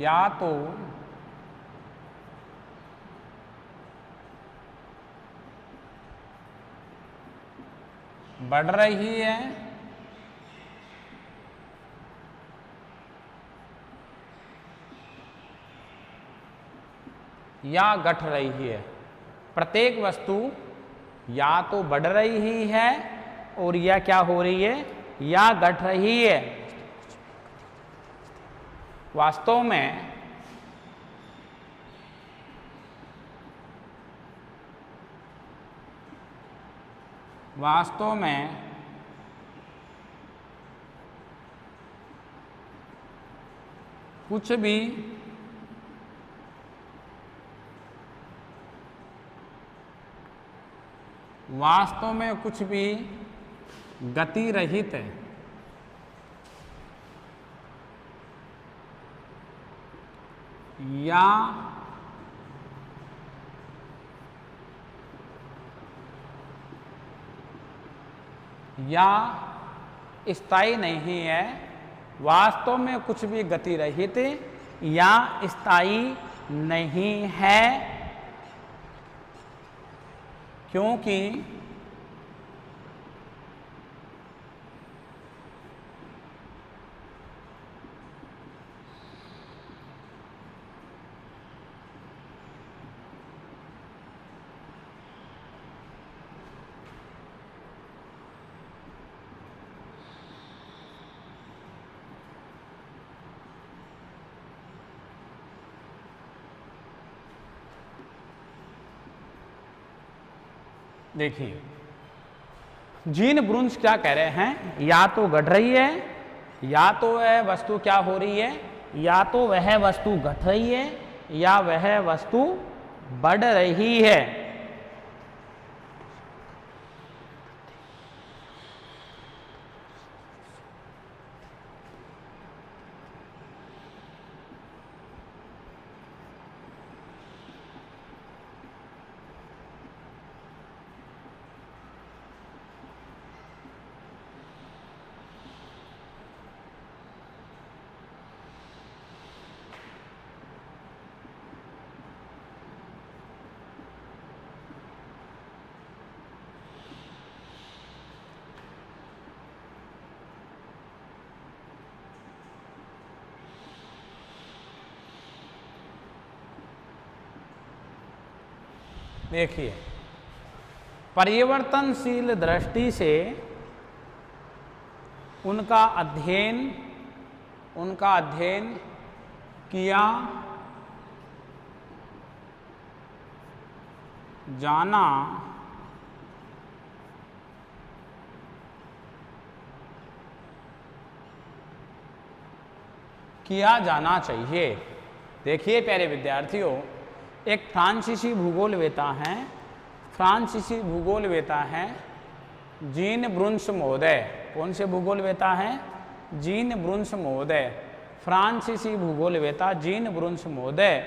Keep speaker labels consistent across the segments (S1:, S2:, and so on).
S1: या तो बढ़ रही है या घट रही है। प्रत्येक वस्तु या तो बढ़ रही है और या क्या हो रही है, या घट रही है। वास्तव में कुछ भी गति रहित है। या स्थायी नहीं है। वास्तव में कुछ भी गति रहित या स्थायी नहीं है, क्योंकि देखिए जीन ब्रुन्स क्या कह रहे हैं, या तो घट रही है, या तो वह वस्तु क्या हो रही है, या तो वह वस्तु घट रही है या वह वस्तु बढ़ रही है। देखिए परिवर्तनशील दृष्टि से उनका अध्ययन किया जाना चाहिए। देखिए प्यारे विद्यार्थियों, एक फ्रांसीसी भूगोलवेता हैं जीन ब्रुन्स महोदय। कौन से भूगोलवेता हैं? जीन ब्रुन्स महोदय। फ्रांसीसी भूगोलवेता जीन ब्रुन्स महोदय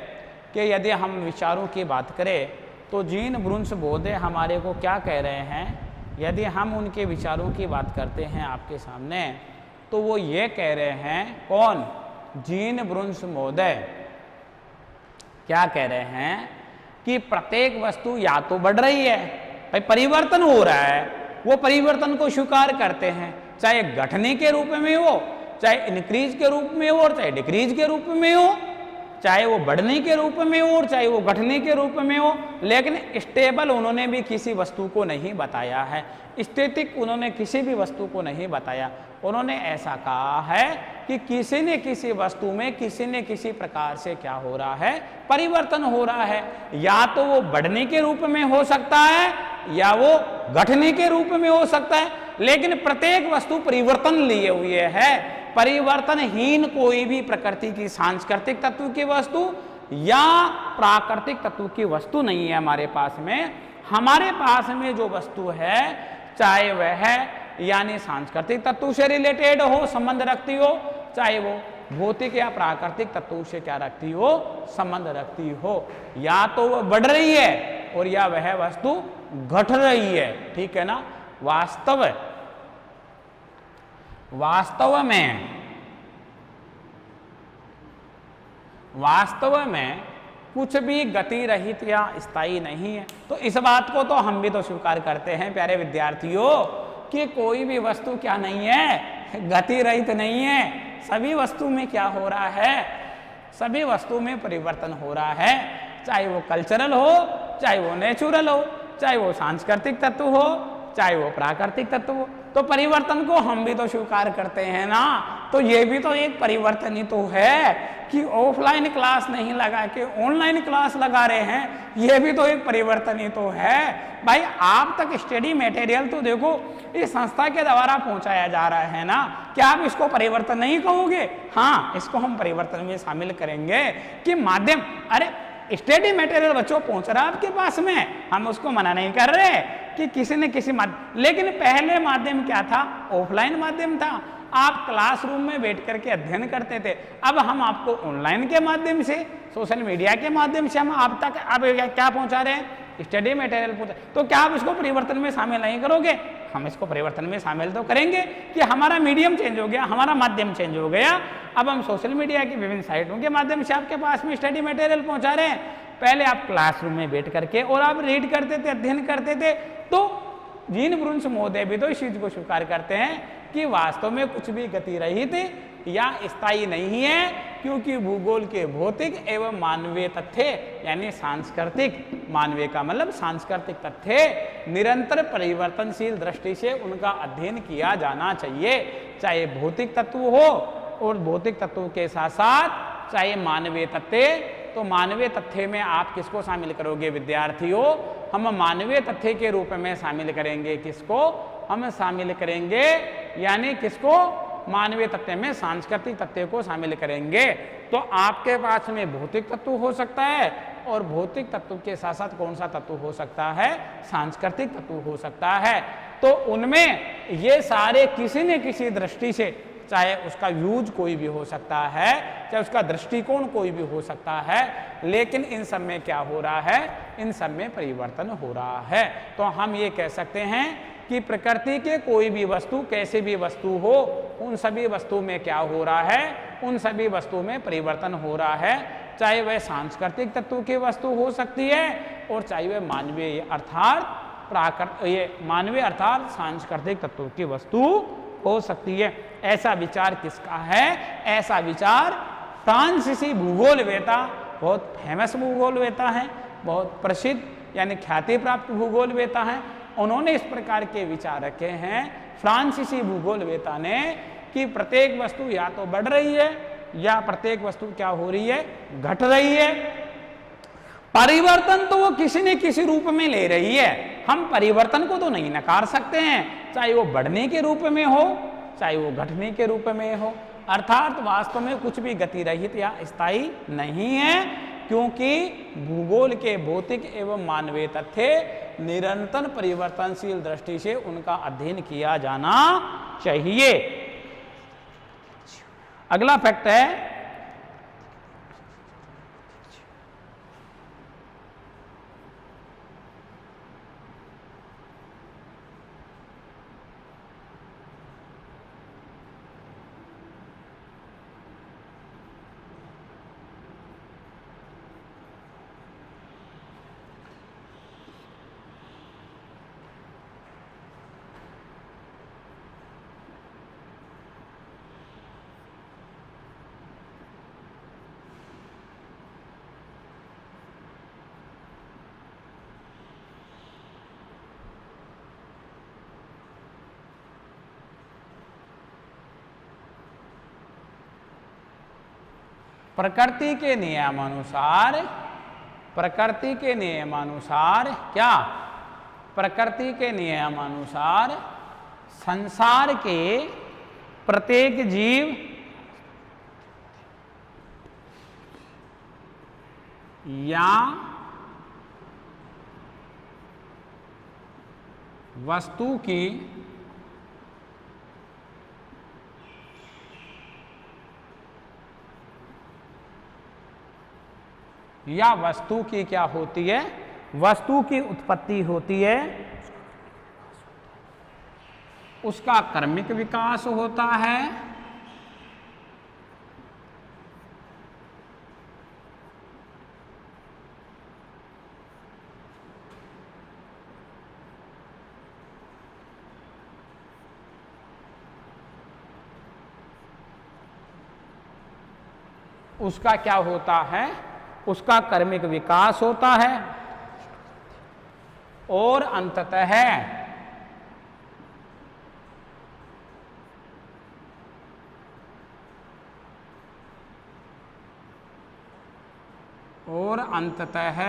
S1: के यदि हम विचारों की बात करें तो जीन ब्रुन्स महोदय हमारे को क्या कह रहे हैं, यदि हम उनके विचारों की बात करते हैं आपके सामने, तो वो ये कह रहे हैं, कौन? जीन ब्रुन्स महोदय क्या कह रहे हैं कि प्रत्येक वस्तु या तो बढ़ रही है, भाई परिवर्तन हो रहा है, वो परिवर्तन को स्वीकार करते हैं, चाहे घटने के रूप में हो, चाहे इंक्रीज के रूप में हो और चाहे डिक्रीज के रूप में हो, चाहे वो बढ़ने के रूप में हो और चाहे वो घटने के रूप में हो। लेकिन स्टेबल उन्होंने भी किसी वस्तु को नहीं बताया है, स्टैटिक उन्होंने किसी भी वस्तु को नहीं बताया। उन्होंने ऐसा कहा है कि किसी न किसी वस्तु में किसी न किसी प्रकार से क्या हो रहा है, परिवर्तन हो रहा है। या तो वो बढ़ने के रूप में हो सकता है या वो घटने के रूप में हो सकता है, लेकिन प्रत्येक वस्तु परिवर्तन लिए हुए है। परिवर्तनहीन कोई भी प्रकृति की सांस्कृतिक तत्व की वस्तु या प्राकृतिक तत्व की वस्तु नहीं है हमारे पास में। हमारे पास में जो वस्तु है, चाहे वह यानी सांस्कृतिक तत्व से रिलेटेड हो, संबंध रखती हो, चाहे वो भौतिक या प्राकृतिक तत्व से क्या रखती हो, संबंध रखती हो। या तो वह बढ़ रही है और या वह वस्तु घट रही है, ठीक है ना। वास्तव में कुछ भी गति रहित या स्थायी नहीं है। तो इस बात को तो हम भी तो स्वीकार करते हैं प्यारे विद्यार्थियों कि कोई भी वस्तु क्या नहीं है, गति रहित नहीं है। सभी वस्तु में क्या हो रहा है, सभी वस्तु में परिवर्तन हो रहा है, चाहे वो कल्चरल हो, चाहे वो नेचुरल हो, चाहे वो सांस्कृतिक तत्व हो, चाहे वो प्राकृतिक तत्व हो। तो परिवर्तन को हम भी तो स्वीकार करते हैं ना। तो ये भी तो एक परिवर्तन ही तो है कि ऑफलाइन क्लास नहीं लगा के ऑनलाइन क्लास लगा रहे हैं, ये भी तो एक परिवर्तन ही तो है। भाई आप तक स्टडी मटेरियल तो देखो इस संस्था के द्वारा पहुंचाया जा रहा है ना, क्या आप इसको परिवर्तन नहीं कहोगे? हाँ, इसको हम परिवर्तन में शामिल करेंगे कि माध्यम, अरे स्टडी मटेरियल बच्चों पहुंच रहा है आपके पास में, हम उसको मना नहीं कर रहे कि किसी न किसी माध्यम, लेकिन पहले माध्यम क्या था, ऑफलाइन माध्यम था, आप क्लासरूम में बैठ करके अध्ययन करते थे। अब हम आपको ऑनलाइन के माध्यम से, सोशल मीडिया के माध्यम से हम आप तक अब क्या पहुंचा रहे हैं, स्टडी मटेरियल पहुंचा। तो क्या आप इसको परिवर्तन में शामिल नहीं करोगे? हम इसको परिवर्तन में शामिल तो करेंगे कि हमारा मीडियम चेंज हो गया, हमारा माध्यम चेंज हो गया। अब हम सोशल मीडिया की विभिन्न साइटों के माध्यम से आपके पास में स्टडी मटेरियल पहुंचा रहे हैं। पहले आप क्लासरूम में बैठ करके और आप रीड करते थे, अध्ययन करते थे। तो जीन ब्रुन्स महोदय भी तो इस चीज को स्वीकार करते हैं कि वास्तव में कुछ भी गति रहित या स्थायी नहीं है, क्योंकि भूगोल के भौतिक एवं मानवीय तथ्य यानी सांस्कृतिक, मानवीय का मतलब सांस्कृतिक तथ्य निरंतर परिवर्तनशील दृष्टि से उनका अध्ययन किया जाना चाहिए। चाहे भौतिक तत्व हो और भौतिक तत्व के साथ साथ चाहे मानवीय तथ्य। तो मानवीय तथ्य में आप किसको शामिल करोगे विद्यार्थियों? हम मानवीय तथ्य के रूप में शामिल करेंगे किसको? हम शामिल करेंगे यानी किसको? मानवीय तथ्य में सांस्कृतिक तथ्य को शामिल करेंगे। तो आपके पास में भौतिक तत्व हो सकता है और भौतिक तत्व के साथ साथ कौन सा तत्व हो सकता है? सांस्कृतिक तत्व हो सकता है। तो उनमें ये सारे किसी न किसी दृष्टि से, चाहे उसका यूज कोई भी हो सकता है, चाहे उसका दृष्टिकोण कोई भी हो सकता है, लेकिन इन सब में क्या हो रहा है? इन सब में परिवर्तन हो रहा है। तो हम ये कह सकते हैं कि प्रकृति के कोई भी वस्तु, कैसे भी वस्तु हो, उन सभी वस्तु में क्या हो रहा है? उन सभी वस्तु में परिवर्तन हो रहा है। चाहे वह सांस्कृतिक तत्व की वस्तु हो सकती है और चाहे वह मानवीय अर्थात मानवीय अर्थात सांस्कृतिक तत्व की वस्तु हो सकती है। ऐसा विचार किसका है? ऐसा विचार फ्रांसीसी भूगोलवेता, बहुत फेमस भूगोलवेता है, बहुत प्रसिद्ध यानी ख्याति प्राप्त भूगोलवेता हैं। उन्होंने इस प्रकार के विचार रखे हैं फ्रांसीसी भूगोलवेता ने कि प्रत्येक वस्तु या तो बढ़ रही है या प्रत्येक वस्तु क्या हो रही है? घट रही है। परिवर्तन तो वो किसी न किसी रूप में ले रही है। हम परिवर्तन को तो नहीं नकार सकते हैं, चाहे वो बढ़ने के रूप में हो, चाहे वो घटने के रूप में हो। अर्थात वास्तव में कुछ भी गति रहित या स्थायी नहीं है, क्योंकि भूगोल के भौतिक एवं मानवीय तथ्य निरंतर परिवर्तनशील दृष्टि से उनका अध्ययन किया जाना चाहिए। अगला फैक्ट है प्रकृति के नियमानुसार, प्रकृति के नियमानुसार क्या? प्रकृति के नियमानुसार संसार के प्रत्येक जीव या वस्तु की क्या होती है? वस्तु की उत्पत्ति होती है, उसका क्रमिक विकास होता है उसका क्या होता है, उसका कर्मिक विकास होता है और अंततः और अंततः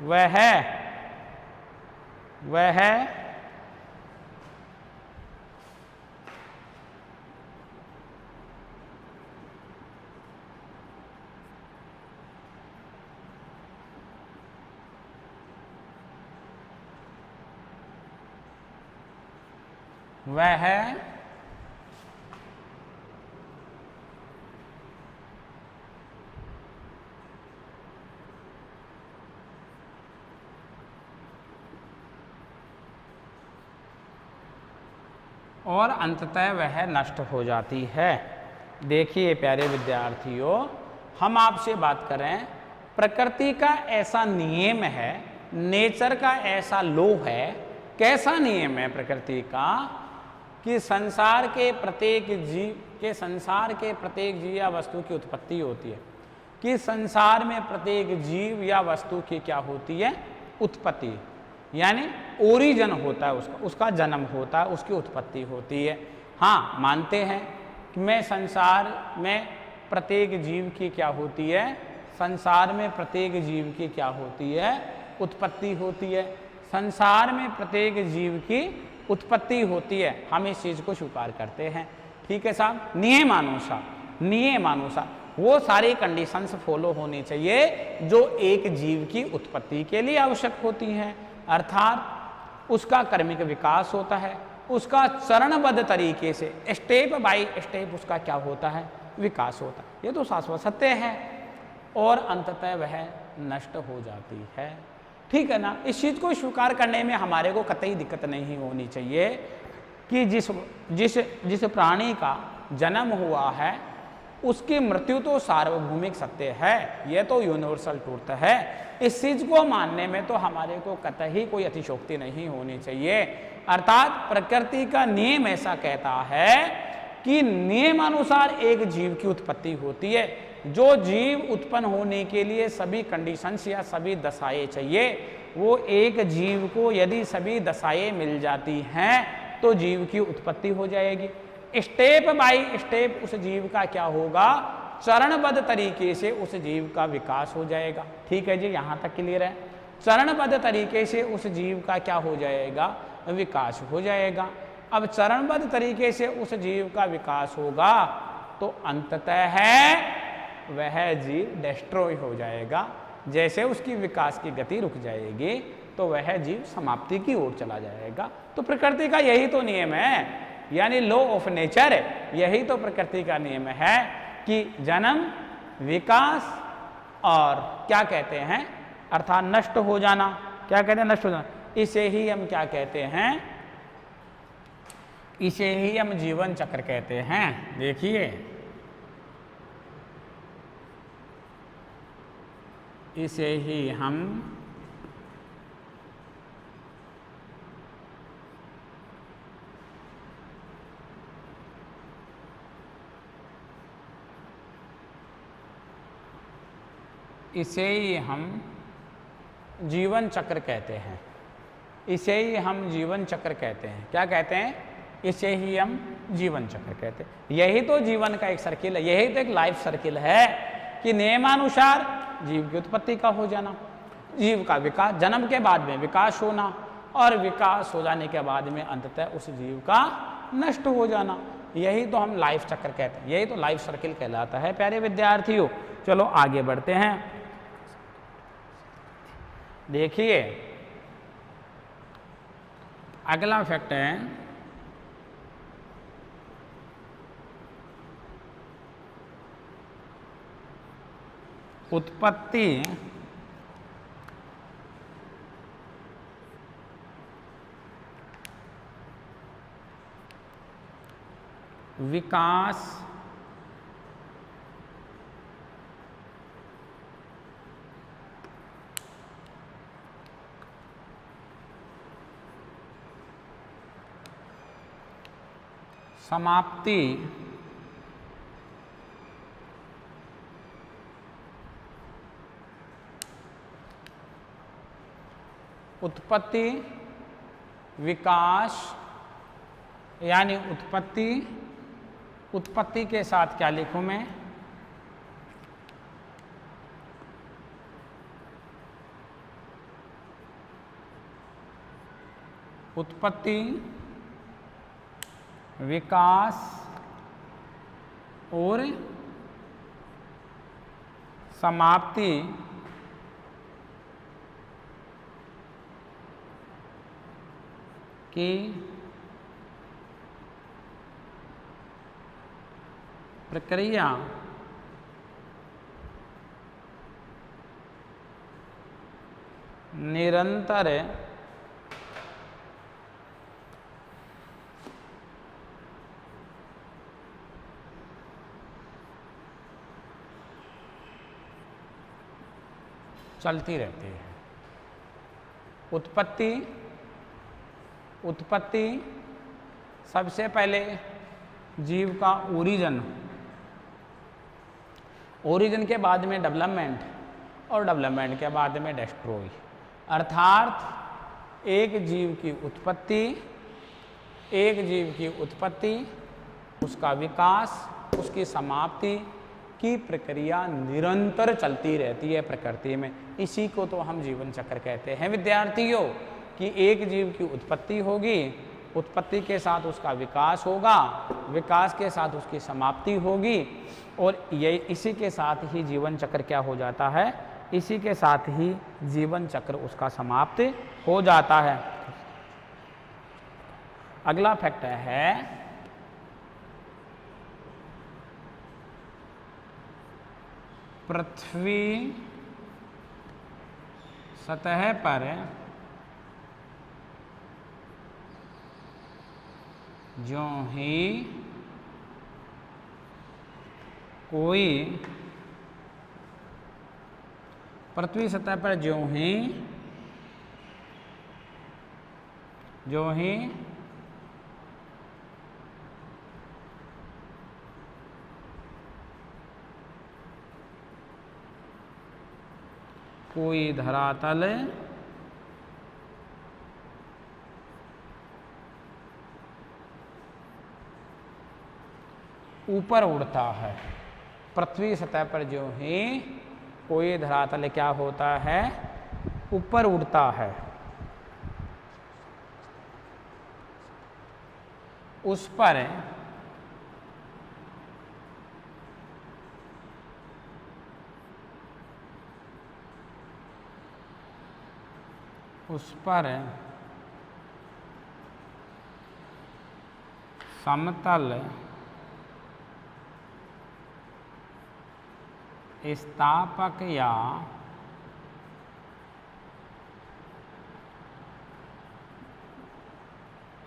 S1: वह और अंततः वह नष्ट हो जाती है। देखिए प्यारे विद्यार्थियों, हम आपसे बात करें, प्रकृति का ऐसा नियम है, नेचर का ऐसा लॉ है, कैसा नियम है प्रकृति का, कि संसार के प्रत्येक जीव या वस्तु की उत्पत्ति होती है, कि संसार में प्रत्येक जीव या वस्तु की क्या होती है, उत्पत्ति, यानी ओरिजन होता है, उसका जन्म होता है, उसकी उत्पत्ति होती है। हाँ, मानते हैं कि मैं संसार में प्रत्येक जीव की क्या होती है, संसार में प्रत्येक जीव की क्या होती है, उत्पत्ति होती है। संसार में प्रत्येक जीव की उत्पत्ति होती है, हम इस चीज को स्वीकार करते हैं। ठीक है साहब, नियमानुसार वो सारी कंडीशंस फॉलो होनी चाहिए जो एक जीव की उत्पत्ति के लिए आवश्यक होती हैं। अर्थात उसका कर्मिक विकास होता है, उसका चरणबद्ध तरीके से स्टेप बाय स्टेप उसका क्या होता है, विकास होता है। ये तो शाश्वत सत्य है। और अंततः वह नष्ट हो जाती है। ठीक है ना। इस चीज को स्वीकार करने में हमारे को कतई दिक्कत नहीं होनी चाहिए कि जिस प्राणी का जन्म हुआ है उसकी मृत्यु तो सार्वभौमिक सत्य है, यह तो यूनिवर्सल ट्रूथ है। इस चीज को मानने में तो हमारे को कतई कोई अतिशयोक्ति नहीं होनी चाहिए। अर्थात प्रकृति का नियम ऐसा कहता है कि नियमानुसार एक जीव की उत्पत्ति होती है। जो जीव उत्पन्न होने के लिए सभी कंडीशंस या सभी दशाएं चाहिए, वो एक जीव को यदि सभी दशाएं मिल जाती हैं तो जीव की उत्पत्ति हो जाएगी। स्टेप बाय स्टेप उस जीव का क्या होगा, चरणबद्ध तरीके से उस जीव का विकास हो जाएगा। ठीक है जी, यहाँ तक क्लियर है। चरणबद्ध तरीके से उस जीव का क्या हो जाएगा, विकास हो जाएगा। अब चरणबद्ध तरीके से उस जीव का विकास होगा तो अंततः है वह जीव डिस्ट्रॉय हो जाएगा। जैसे उसकी विकास की गति रुक जाएगी तो वह जीव समाप्ति की ओर चला जाएगा। तो प्रकृति का यही तो नियम है, यानी लॉ ऑफ नेचर, यही तो प्रकृति का नियम है कि जन्म, विकास और क्या कहते हैं, अर्थात नष्ट हो जाना। क्या कहते हैं, नष्ट हो जाना। इसे ही हम क्या कहते हैं, इसे ही हम जीवन चक्र कहते हैं। देखिए, इसे ही हम जीवन चक्र कहते हैं। इसे ही हम जीवन चक्र कहते हैं। क्या कहते हैं, इसे ही हम जीवन चक्र कहते हैं। यही तो जीवन का एक सर्किल है, यही तो एक लाइफ सर्किल है कि नियमानुसार जीव की उत्पत्ति का हो जाना, जीव का विकास, जन्म के बाद में विकास होना और विकास हो जाने के बाद में अंततः उस जीव का नष्ट हो जाना। यही तो हम लाइफ चक्र कहते हैं, यही तो लाइफ सर्किल कहलाता है। प्यारे विद्यार्थियों, चलो आगे बढ़ते हैं। देखिए, अगला फैक्ट है उत्पत्ति विकास समाप्ति उत्पत्ति विकास, यानी उत्पत्ति के साथ क्या लिखूं मैं, उत्पत्ति विकास और समाप्ति की प्रक्रिया निरंतर चलती रहती है। उत्पत्ति सबसे पहले जीव का ओरिजिन के बाद में डेवलपमेंट और डेवलपमेंट के बाद में डिस्ट्रॉय, अर्थात एक जीव की उत्पत्ति, उसका विकास, उसकी समाप्ति की प्रक्रिया निरंतर चलती रहती है प्रकृति में। इसी को तो हम जीवन चक्र कहते हैं विद्यार्थियों, कि एक जीव की उत्पत्ति होगी, उत्पत्ति के साथ उसका विकास होगा, विकास के साथ उसकी समाप्ति होगी, और ये इसी के साथ ही जीवन चक्र क्या हो जाता है, इसी के साथ ही जीवन चक्र उसका समाप्त हो जाता है। अगला फैक्ट है पृथ्वी सतह पर ज्यों ही कोई पृथ्वी सतह पर ज्यों ही कोई धरातल ऊपर उड़ता है, पृथ्वी सतह पर जो ही कोई धरातल क्या होता है, ऊपर उड़ता है, उस पर समतल स्थापक या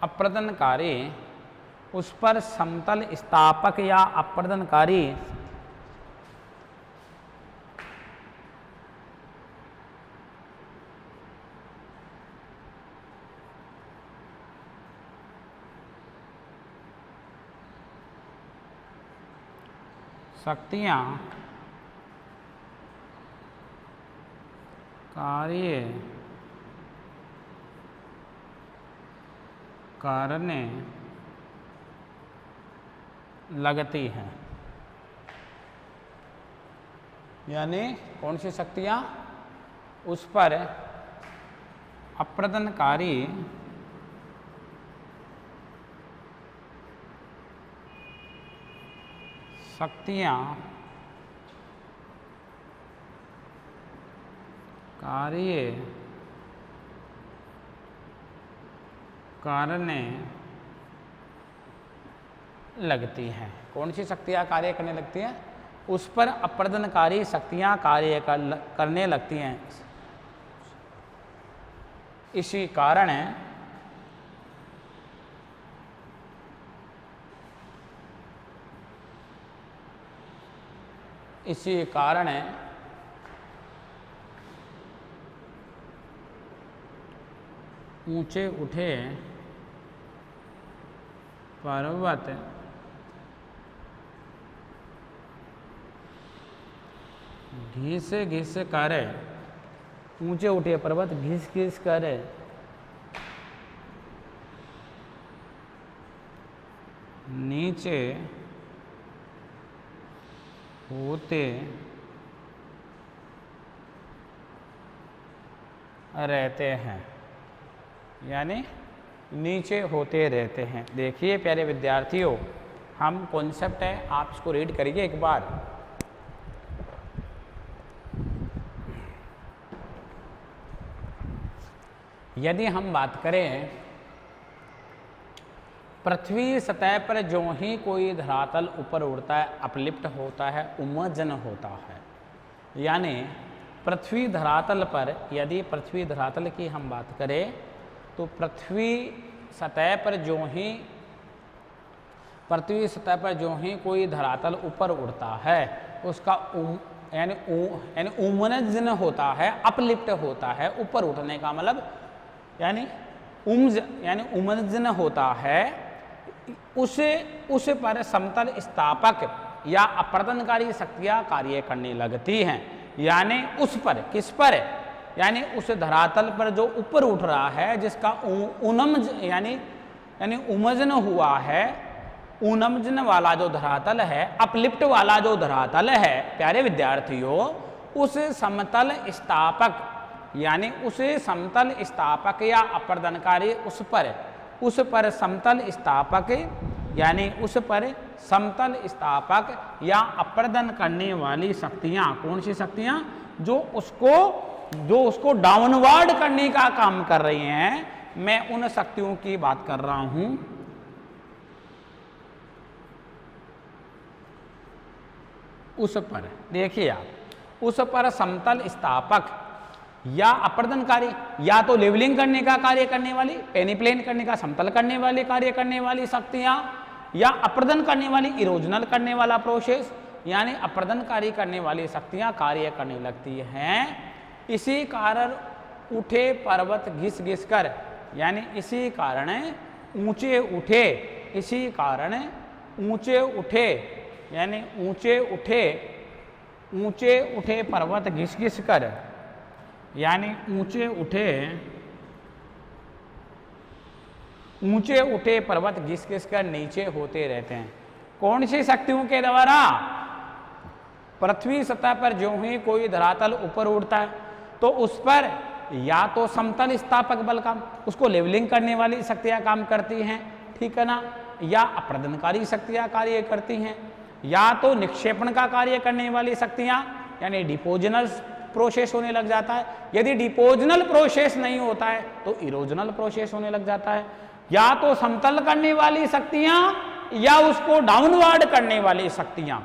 S1: अपरदनकारी, उस पर समतल स्थापक या अपरदनकारी शक्तियां कार्य करने लगती हैं। यानी कौन सी शक्तियां, उस पर अपरदनकारी शक्तियां कार्य करने लगती हैं। कौन सी शक्तियां कार्य करने लगती हैं, उस पर अपरदनकारी शक्तियां कार्य करने लगती हैं। इसी कारण ऊंचे उठे पर्वत घिस घिस कर, ऊंचे उठे पर्वत घिस घिस कर नीचे होते रहते हैं, यानी नीचे होते रहते हैं। देखिए प्यारे विद्यार्थियों, हम कॉन्सेप्ट है, आप इसको रीड करिए एक बार। यदि हम बात करें पृथ्वी सतह पर जो ही कोई धरातल ऊपर उड़ता है, अपलिफ्ट होता है, उमजन होता है, यानी पृथ्वी धरातल पर, यदि पृथ्वी धरातल की हम बात करें तो पृथ्वी सतह पर जो ही कोई धरातल ऊपर उड़ता है उसका यानी उमजन होता है, अपलिफ्ट होता है। ऊपर उठने का मतलब यानी उमजन होता है, उस पर समतल स्थापक या अपर्दनकारी शक्तियां कार्य करने लगती हैं। यानी उस पर, किस पर, यानी उस धरातल पर जो ऊपर उठ रहा है, जिसका यानी उमजन हुआ है, उमजन वाला जो धरातल है, अपलिफ्ट वाला जो धरातल है प्यारे विद्यार्थियों, उस समतल स्थापक यानी उस समतल स्थापक या अपर्दनकारी उस पर समतल स्थापक यानी उस पर समतल स्थापक या अपर्दन करने वाली शक्तियां, कौन सी शक्तियां, जो उसको डाउनवर्ड करने का काम कर रही हैं, मैं उन शक्तियों की बात कर रहा हूं। उस पर देखिए आप, उस पर समतल स्थापक या अपर्दनकारी, या तो लेवलिंग करने का कार्य करने वाली, पेनिप्लेन करने का, समतल करने वाले कार्य करने वाली शक्तियां, या अपर्दन करने वाली, इरोजनल करने वाला प्रोसेस, यानी अपर्दनकारी करने वाली शक्तियां कार्य करने लगती हैं। इसी कारण उठे पर्वत घिस घिस कर, यानी इसी कारण ऊंचे उठे, इसी कारण ऊंचे उठे, यानी ऊंचे उठे पर्वत घिस घिस कर, यानी ऊंचे उठे पर्वत घिस घिस कर नीचे होते रहते हैं। कौन सी शक्तियों के द्वारा? पृथ्वी सतह पर जो ही कोई धरातल ऊपर उड़ता है तो उस पर या तो समतल स्थापक बल का, उसको लेवलिंग करने वाली शक्तियां काम करती हैं, ठीक है ना, या अपर्दनकारी शक्तियां कार्य करती हैं, या तो निक्षेपण का कार्य करने वाली शक्तियां यानी डिपोजनल प्रोसेस होने लग जाता है। यदि डिपोजनल प्रोसेस नहीं होता है तो इरोजनल प्रोसेस होने लग जाता है। या तो समतल करने वाली शक्तियां या उसको डाउनवर्ड करने वाली शक्तियां,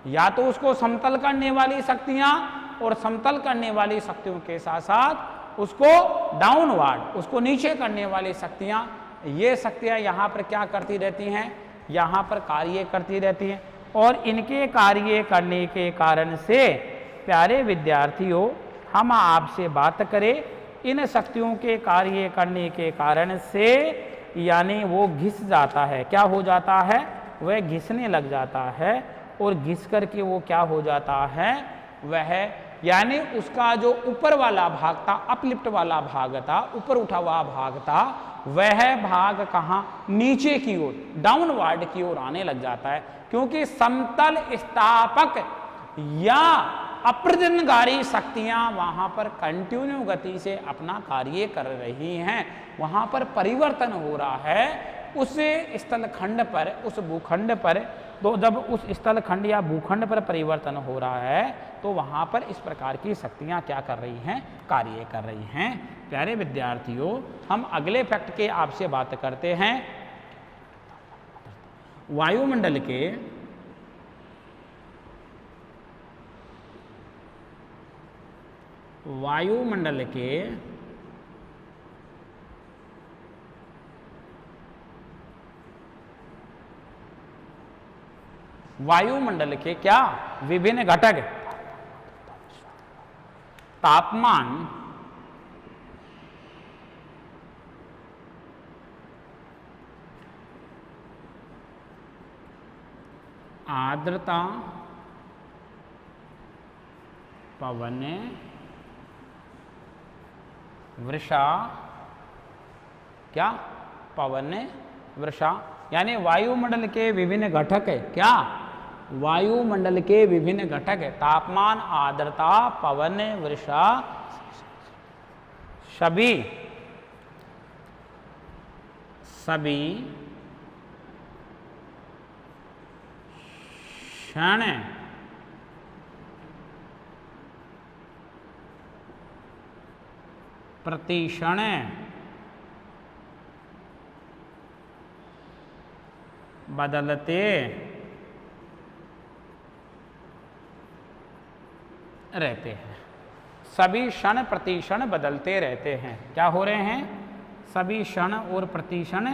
S1: या तो उसको समतल करने वाली शक्तियां और समतल करने वाली शक्तियों के साथ साथ उसको डाउनवर्ड, उसको नीचे करने वाली शक्तियां, ये शक्तियां यहाँ पर क्या करती रहती हैं, यहाँ पर कार्य करती रहती हैं। और इनके कार्य करने के कारण से प्यारे विद्यार्थियों, हम आपसे बात करें इन शक्तियों के कार्य करने के कारण से, यानी वो घिस जाता है, क्या हो जाता है, वह घिसने लग जाता है, और घिस करके वो क्या हो जाता है, वह यानी उसका जो ऊपर वाला भाग था, अपलिफ्ट वाला भाग था, ऊपर उठा हुआ भाग था, वह भाग कहाँ, नीचे की ओर, डाउनवर्ड की ओर आने लग जाता है, क्योंकि समतल स्थापक या अपर्दनकारी शक्तियां वहां पर कंटिन्यू गति से अपना कार्य कर रही हैं, वहां पर परिवर्तन हो रहा है उस स्थलखंड पर, उस भूखंड पर। तो जब उस स्थलखंड या भूखंड पर परिवर्तन हो रहा है तो वहां पर इस प्रकार की शक्तियां क्या कर रही हैं, कार्य कर रही हैं। प्यारे विद्यार्थियों, हम अगले फैक्ट के आपसे बात करते हैं। वायुमंडल के वायुमंडल के क्या विभिन्न घटक, तापमान, आर्द्रता, पवन वृषा, क्या? पवन वृषा, यानी वायुमंडल के विभिन्न घटक है। क्या? वायुमंडल के विभिन्न घटक है। तापमान, आर्द्रता, पवन, वर्षा, सभी क्षण प्रतिक्षण बदलते रहते हैं। सभी क्षण प्रतिक्षण बदलते रहते हैं। क्या हो रहे हैं? सभी क्षण और प्रतिक्षण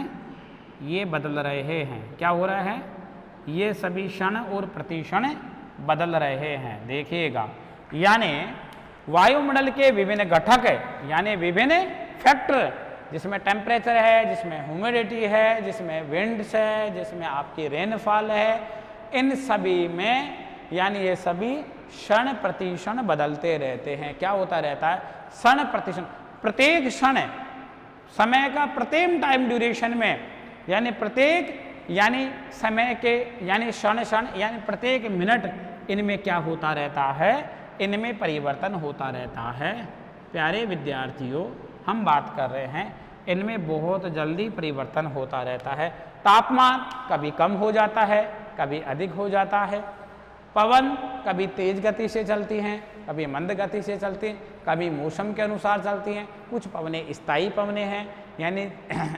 S1: ये बदल रहे हैं। क्या हो रहा है? ये सभी क्षण और प्रतिक्षण बदल रहे हैं। देखिएगा, यानी वायुमंडल के विभिन्न घटक है, यानी विभिन्न फैक्टर, जिसमें टेम्परेचर है, जिसमें ह्यूमिडिटी है, जिसमें विंड्स है, जिसमें आपकी रेनफॉल है, इन सभी में यानी ये सभी क्षण प्रतिक्षण बदलते रहते हैं। क्या होता रहता है? क्षण प्रतिक्षण, प्रत्येक क्षण समय का प्रत्येक टाइम ड्यूरेशन में, यानी प्रत्येक यानी समय के यानी क्षण क्षण यानी प्रत्येक मिनट, इनमें क्या होता रहता है? इनमें परिवर्तन होता रहता है। प्यारे विद्यार्थियों, हम बात कर रहे हैं, इनमें बहुत जल्दी परिवर्तन होता रहता है। तापमान कभी कम हो जाता है, कभी अधिक हो जाता है। पवन कभी तेज गति से चलती हैं, कभी मंद गति से चलती हैं, कभी मौसम के अनुसार चलती हैं। कुछ पवनें स्थायी पवनें हैं, यानी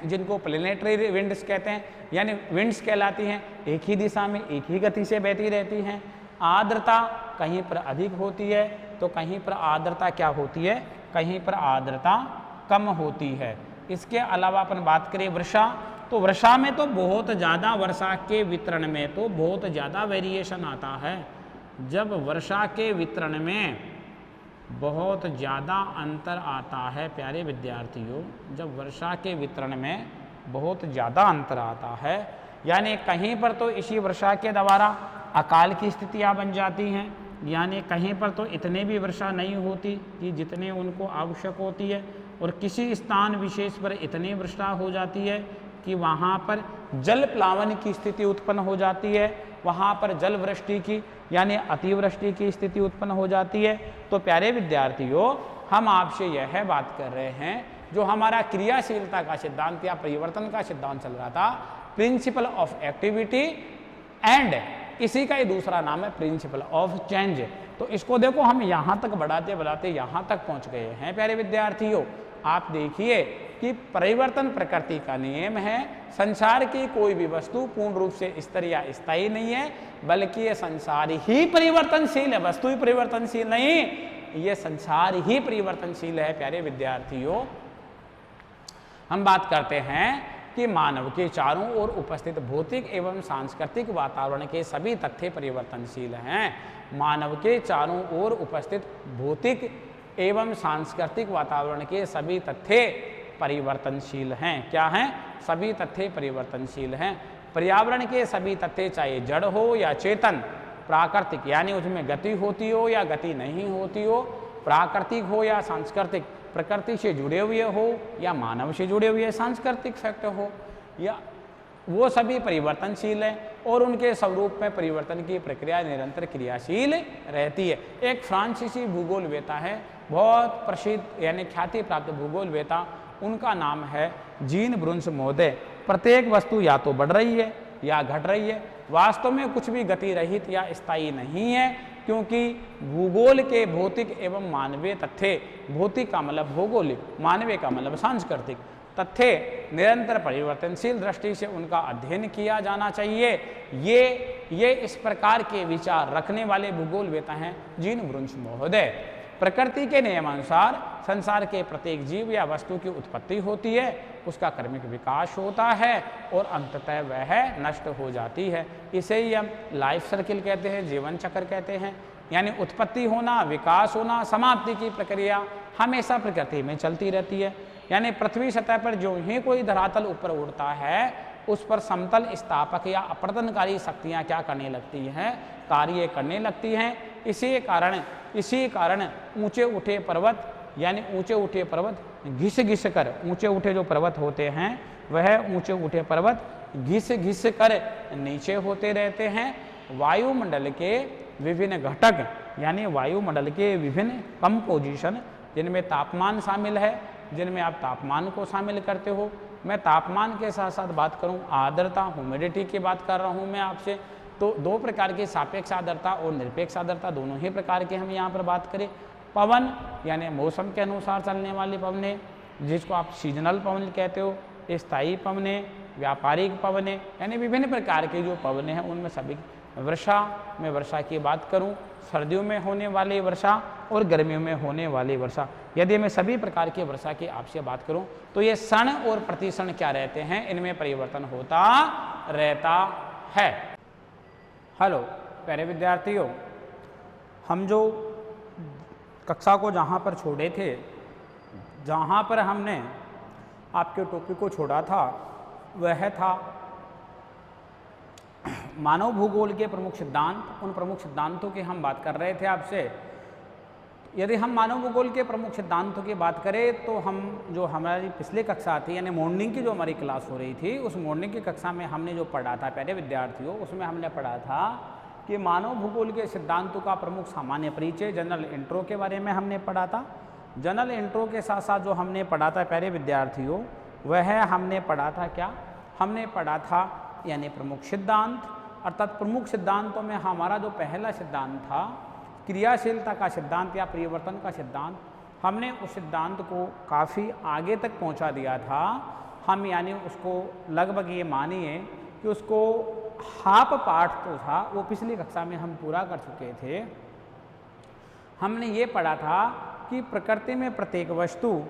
S1: जिनको प्लेनेटरी विंड्स कहते हैं, यानी विंड्स कहलाती हैं, एक ही दिशा में एक ही गति से बहती रहती हैं। आर्द्रता कहीं पर अधिक होती है तो कहीं पर आर्द्रता क्या होती है? कहीं पर आर्द्रता कम होती है। इसके अलावा अपन बात करें वर्षा, तो वर्षा में तो बहुत ज़्यादा, वर्षा के वितरण में तो बहुत ज़्यादा वेरिएशन आता है। जब वर्षा के वितरण में बहुत ज़्यादा अंतर आता है प्यारे विद्यार्थियों, जब वर्षा के वितरण में बहुत ज़्यादा अंतर आता है, यानी कहीं पर तो इसी वर्षा के द्वारा अकाल की स्थितियाँ बन जाती हैं, यानी कहीं पर तो इतने भी वर्षा नहीं होती कि जितने उनको आवश्यक होती है, और किसी स्थान विशेष पर इतनी वर्षा हो जाती है कि वहाँ पर जल प्लावन की स्थिति उत्पन्न हो जाती है, वहाँ पर जल वृष्टि की यानी अतिवृष्टि की स्थिति उत्पन्न हो जाती है। तो प्यारे विद्यार्थियों, हम आपसे यह बात कर रहे हैं, जो हमारा क्रियाशीलता का सिद्धांत या परिवर्तन का सिद्धांत चल रहा था, प्रिंसिपल ऑफ एक्टिविटी, एंड इसी का ही दूसरा नाम है प्रिंसिपल ऑफ चेंज। तो इसको देखो, हम यहाँ तक बढ़ाते बढ़ाते यहाँ तक पहुँच गए हैं प्यारे विद्यार्थियों। आप देखिए कि परिवर्तन प्रकृति का नियम है। संसार की कोई भी वस्तु पूर्ण रूप से स्थिर या स्थायी नहीं है, बल्कि ये संसार ही परिवर्तनशील है, वस्तु ही परिवर्तनशील नहीं, ये संसार ही परिवर्तनशील है प्यारे विद्यार्थियों। हम बात करते हैं कि मानव के चारों ओर उपस्थित भौतिक एवं सांस्कृतिक वातावरण के सभी तथ्य परिवर्तनशील हैं। मानव के चारों ओर उपस्थित भौतिक एवं सांस्कृतिक वातावरण के सभी तथ्य परिवर्तनशील हैं। क्या हैं? सभी तथ्य परिवर्तनशील हैं। पर्यावरण के सभी तथ्य, चाहे जड़ हो या चेतन, प्राकृतिक यानी उसमें गति होती हो या गति नहीं होती हो, प्राकृतिक हो या सांस्कृतिक, प्रकृति से जुड़े हुए हो या मानव से जुड़े हुए सांस्कृतिक फैक्टर हो, या वो सभी परिवर्तनशील है और उनके स्वरूप में परिवर्तन की प्रक्रिया निरंतर क्रियाशील रहती है। एक फ्रांसीसी भूगोलवेता है, बहुत प्रसिद्ध यानी ख्याति प्राप्त भूगोलवेता, उनका नाम है जीन ब्रुन्स महोदय। प्रत्येक वस्तु या तो बढ़ रही है या घट रही है, वास्तव में कुछ भी गति रहित या स्थायी नहीं है, क्योंकि भूगोल के भौतिक एवं मानवीय तथ्य, भौतिक का मतलब भौगोलिक, मानवीय का मतलब सांस्कृतिक तथ्य निरंतर परिवर्तनशील दृष्टि से उनका अध्ययन किया जाना चाहिए। ये इस प्रकार के विचार रखने वाले भूगोलवेता हैं जीन ब्रुन्स महोदय। प्रकृति के नियमानुसार संसार के प्रत्येक जीव या वस्तु की उत्पत्ति होती है, उसका क्रमिक विकास होता है और अंततः वह नष्ट हो जाती है। इसे ही हम लाइफ सर्किल कहते हैं, जीवन चक्र कहते हैं। यानी उत्पत्ति होना, विकास होना, समाप्ति की प्रक्रिया हमेशा प्रकृति में चलती रहती है। यानी पृथ्वी सतह पर जो ही कोई धरातल ऊपर उड़ता है, उस पर समतल स्थापक या अपरदनकारी शक्तियाँ क्या करने लगती हैं? कार्य करने लगती हैं। इसी कारण इसी कारण ऊंचे उठे पर्वत यानी ऊंचे उठे पर्वत घिस घिस कर, ऊंचे उठे जो पर्वत होते हैं वह ऊंचे उठे पर्वत घिस घिस कर नीचे होते रहते हैं। वायुमंडल के विभिन्न घटक यानी वायुमंडल के विभिन्न कंपोजिशन, जिनमें तापमान शामिल है, जिनमें आप तापमान को शामिल करते हो। मैं तापमान के साथ साथ बात करूं आर्द्रता, ह्यूमिडिटी की बात कर रहा हूं मैं आपसे, तो दो प्रकार की सापेक्ष आर्द्रता और निरपेक्ष आर्द्रता, दोनों ही प्रकार के हम यहाँ पर बात करें। पवन यानी मौसम के अनुसार चलने वाली पवनें, जिसको आप सीजनल पवन कहते हो, स्थायी पवनें, व्यापारिक पवनें, यानी विभिन्न प्रकार की जो पवनें हैं उनमें सभी। वर्षा में वर्षा की बात करूं, सर्दियों में होने वाली वर्षा और गर्मियों में होने वाली वर्षा, यदि मैं सभी प्रकार की वर्षा की आपसे बात करूं तो ये क्षण और प्रतिक्षण क्या रहते हैं, इनमें परिवर्तन होता रहता है। हेलो प्यारे विद्यार्थियों, हम जो कक्षा को जहाँ पर छोड़े थे, जहाँ पर हमने आपके टॉपिक को छोड़ा था वह था मानव भूगोल के प्रमुख सिद्धांत। उन प्रमुख सिद्धांतों की हम बात कर रहे थे आपसे। यदि हम मानव भूगोल के प्रमुख सिद्धांतों की बात करें तो हम जो हमारी पिछली कक्षा थी यानी मॉर्निंग की जो हमारी क्लास हो रही थी, उस मॉर्निंग की कक्षा में हमने जो पढ़ा था प्यारे विद्यार्थियों, उसमें हमने पढ़ा था कि मानव भूगोल के सिद्धांतों का प्रमुख सामान्य परिचय, जनरल इंट्रो के बारे में हमने पढ़ा था। जनरल इंट्रो के साथ साथ जो हमने पढ़ा था प्यारे विद्यार्थियों, वह हमने पढ़ा था क्या, हमने पढ़ा था यानी प्रमुख सिद्धांत। अर्थात प्रमुख सिद्धांतों में हमारा जो पहला सिद्धांत था क्रियाशीलता का सिद्धांत या परिवर्तन का सिद्धांत, हमने उस सिद्धांत को काफ़ी आगे तक पहुंचा दिया था। हम यानी उसको लगभग ये मानिए कि उसको हाफ पार्ट तो था वो पिछली कक्षा में हम पूरा कर चुके थे। हमने ये पढ़ा था कि प्रकृति में प्रत्येक वस्तु,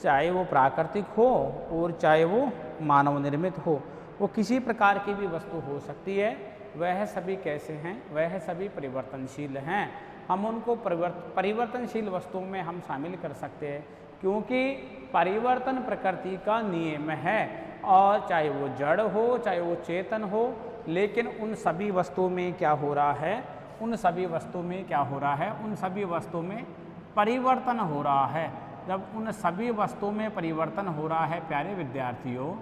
S1: चाहे वो प्राकृतिक हो और चाहे वो मानव निर्मित हो, वो किसी प्रकार की भी वस्तु हो सकती है, वह सभी कैसे हैं, वह सभी परिवर्तनशील हैं। हम उनको परिवर्तनशील वस्तुओं में हम शामिल कर सकते हैं, क्योंकि परिवर्तन प्रकृति का नियम है। और चाहे वो जड़ हो चाहे वो चेतन हो, लेकिन उन सभी वस्तुओं में क्या हो रहा है, उन सभी वस्तुओं में क्या हो रहा है, उन सभी वस्तुओं में परिवर्तन हो रहा है। जब उन सभी वस्तुओं में परिवर्तन हो रहा है प्यारे विद्यार्थियों,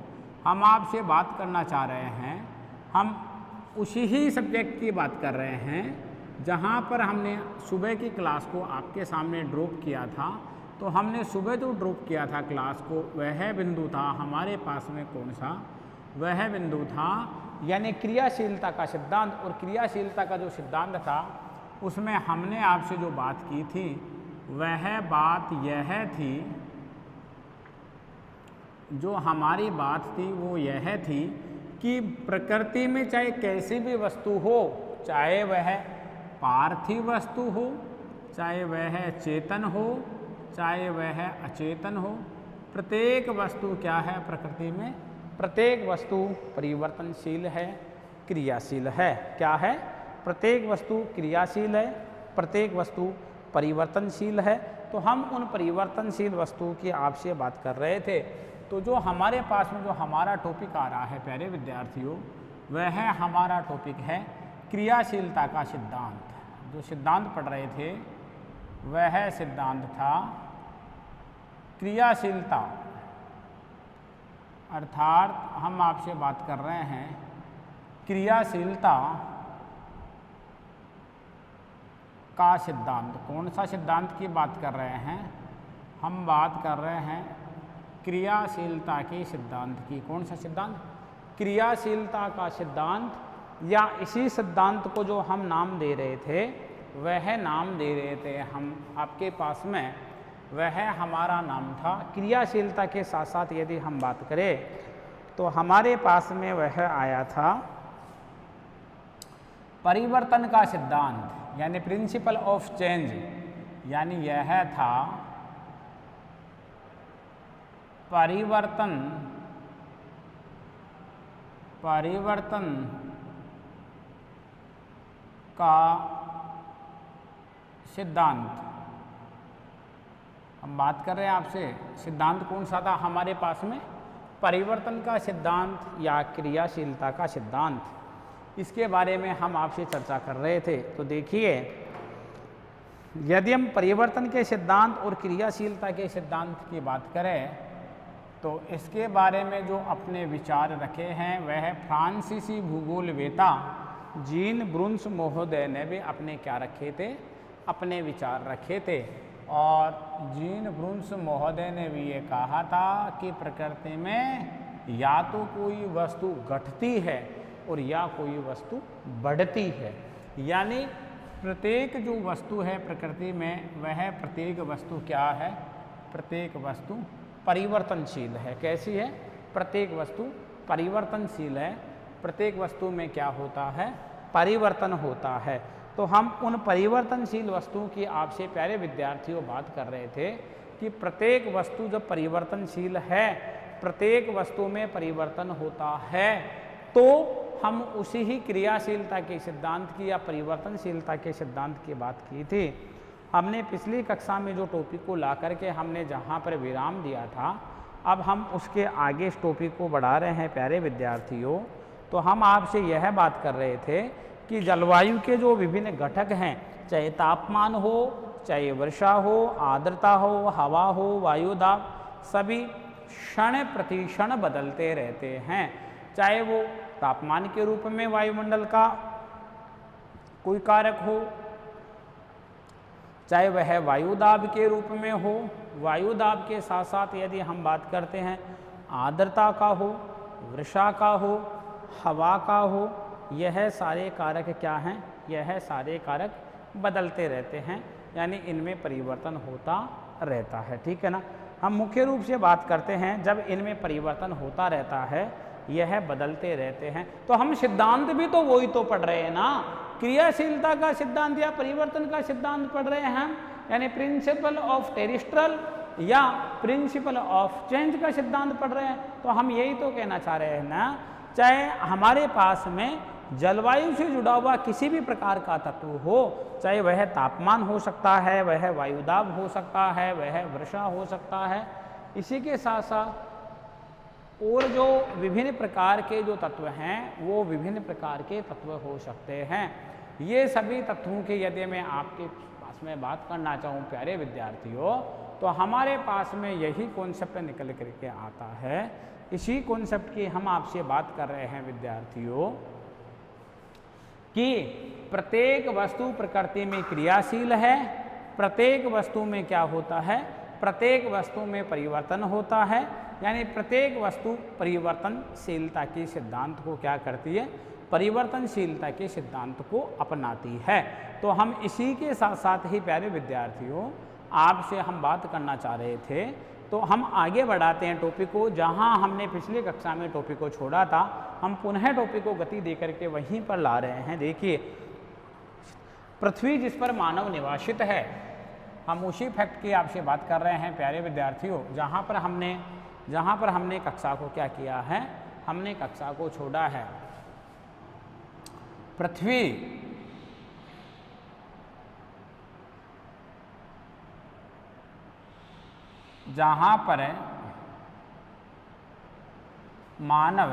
S1: हम आपसे बात करना चाह रहे हैं, हम उसी ही सब्जेक्ट की बात कर रहे हैं जहाँ पर हमने सुबह की क्लास को आपके सामने ड्रॉप किया था। तो हमने सुबह जो ड्रॉप किया था क्लास को, वह बिंदु था हमारे पास में कौन सा, वह बिंदु था यानी क्रियाशीलता का सिद्धांत। और क्रियाशीलता का जो सिद्धांत था उसमें हमने आपसे जो बात की थी वह बात यह थी, जो हमारी बात थी वो यह थी कि प्रकृति में चाहे कैसी भी वस्तु हो, चाहे वह पार्थिव वस्तु हो, चाहे वह चेतन हो, चाहे वह अचेतन हो, प्रत्येक वस्तु क्या है प्रकृति में, प्रत्येक वस्तु परिवर्तनशील है, क्रियाशील है। क्या है, प्रत्येक वस्तु क्रियाशील है, प्रत्येक वस्तु परिवर्तनशील है। तो हम उन परिवर्तनशील वस्तुओं की आपसे बात कर रहे थे। तो जो हमारे पास में जो हमारा टॉपिक आ रहा है प्यारे विद्यार्थियों, वह हमारा टॉपिक है क्रियाशीलता का सिद्धांत। जो सिद्धांत पढ़ रहे थे वह सिद्धांत था क्रियाशीलता, अर्थात हम आपसे बात कर रहे हैं क्रियाशीलता का सिद्धांत। कौन सा सिद्धांत की बात कर रहे हैं, हम बात कर रहे हैं क्रियाशीलता के सिद्धांत की। कौन सा सिद्धांत, क्रियाशीलता का सिद्धांत, या इसी सिद्धांत को जो हम नाम दे रहे थे, वह नाम दे रहे थे हम आपके पास में, वह हमारा नाम था क्रियाशीलता के साथ साथ यदि हम बात करें तो हमारे पास में वह आया था परिवर्तन का सिद्धांत यानी प्रिंसिपल ऑफ चेंज। यानी यह था परिवर्तन का सिद्धांत। हम बात कर रहे हैं आपसे, सिद्धांत कौन सा था हमारे पास में, परिवर्तन का सिद्धांत या क्रियाशीलता का सिद्धांत। इसके बारे में हम आपसे चर्चा कर रहे थे। तो देखिए यदि हम परिवर्तन के सिद्धांत और क्रियाशीलता के सिद्धांत की बात करें तो इसके बारे में जो अपने विचार रखे हैं वह फ्रांसीसी भूगोलवेता जीन ब्रुन्स महोदय ने भी अपने क्या रखे थे, अपने विचार रखे थे। और जीन ब्रुन्स महोदय ने भी ये कहा था कि प्रकृति में या तो कोई वस्तु घटती है और या कोई वस्तु बढ़ती है, यानी प्रत्येक जो वस्तु है प्रकृति में वह प्रत्येक वस्तु क्या है, प्रत्येक वस्तु परिवर्तनशील है। कैसी है? प्रत्येक वस्तु परिवर्तनशील है। प्रत्येक वस्तु में क्या होता है? परिवर्तन होता है। तो हम उन परिवर्तनशील वस्तुओं की आपसे प्यारे विद्यार्थियों बात कर रहे थे कि प्रत्येक वस्तु जब परिवर्तनशील है, प्रत्येक वस्तु में परिवर्तन होता है, तो हम उसी ही क्रियाशीलता के सिद्धांत की या परिवर्तनशीलता के सिद्धांत की बात की थी। हमने पिछली कक्षा में जो टॉपिक को ला करके हमने जहाँ पर विराम दिया था, अब हम उसके आगे इस टॉपिक को बढ़ा रहे हैं प्यारे विद्यार्थियों। तो हम आपसे यह बात कर रहे थे कि जलवायु के जो विभिन्न घटक हैं, चाहे तापमान हो, चाहे वर्षा हो, आर्द्रता हो, हवा हो, वायुदाब, सभी क्षण प्रतिक्षण बदलते रहते हैं। चाहे वो तापमान के रूप में वायुमंडल का कोई कारक हो, चाहे वह वायुदाब के रूप में हो, वायुदाब के साथ साथ यदि हम बात करते हैं आर्द्रता का हो, वर्षा का हो, हवा का हो, यह सारे कारक क्या हैं? यह सारे कारक बदलते रहते हैं, यानी इनमें परिवर्तन होता रहता है। ठीक है ना? हम मुख्य रूप से बात करते हैं जब इनमें परिवर्तन होता रहता है, यह बदलते रहते हैं, तो हम सिद्धांत भी तो वही तो पढ़ रहे हैं ना, क्रियाशीलता का सिद्धांत या परिवर्तन का सिद्धांत पढ़ रहे हैं हम, यानी प्रिंसिपल ऑफ टेरिस्ट्रल या प्रिंसिपल ऑफ चेंज का सिद्धांत पढ़ रहे हैं। तो हम यही तो कहना चाह रहे हैं ना, चाहे हमारे पास में जलवायु से जुड़ा हुआ किसी भी प्रकार का तत्व हो, चाहे वह तापमान हो सकता है, वह वायुदाब हो सकता है, वह वर्षा हो सकता है, इसी के साथ साथ और जो विभिन्न प्रकार के जो तत्व हैं वो विभिन्न प्रकार के तत्व हो सकते हैं। ये सभी तत्वों के यदि मैं आपके पास में बात करना चाहूँ प्यारे विद्यार्थियों, तो हमारे पास में यही कॉन्सेप्ट निकल करके आता है। इसी कॉन्सेप्ट की हम आपसे बात कर रहे हैं विद्यार्थियों कि प्रत्येक वस्तु प्रकृति में क्रियाशील है, प्रत्येक वस्तु में क्या होता है? प्रत्येक वस्तु में परिवर्तन होता है, यानी प्रत्येक वस्तु परिवर्तनशीलता के सिद्धांत को क्या करती है? परिवर्तनशीलता के सिद्धांत को अपनाती है। तो हम इसी के साथ साथ ही प्यारे विद्यार्थियों आपसे हम बात करना चाह रहे थे, तो हम आगे बढ़ाते हैं टॉपिक को। जहां हमने पिछली कक्षा में टॉपिक को छोड़ा था, हम पुनः टॉपिक को गति दे करके वहीं पर ला रहे हैं। देखिए, पृथ्वी जिस पर मानव निवासित है, हम उसी फैक्ट की आपसे बात कर रहे हैं प्यारे विद्यार्थियों, जहां पर हमने कक्षा को क्या किया है? हमने कक्षा को छोड़ा है। पृथ्वी जहां पर मानव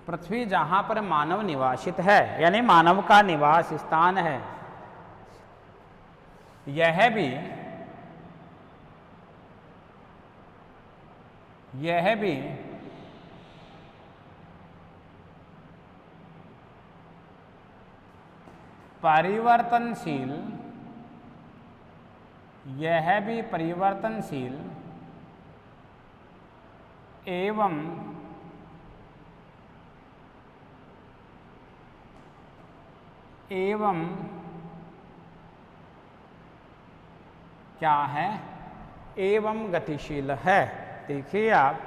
S1: पृथ्वी जहां पर मानव निवासित है, यानी मानव का निवास स्थान है, यह भी परिवर्तनशील, एवं क्या है? एवं गतिशील है। देखिए आप,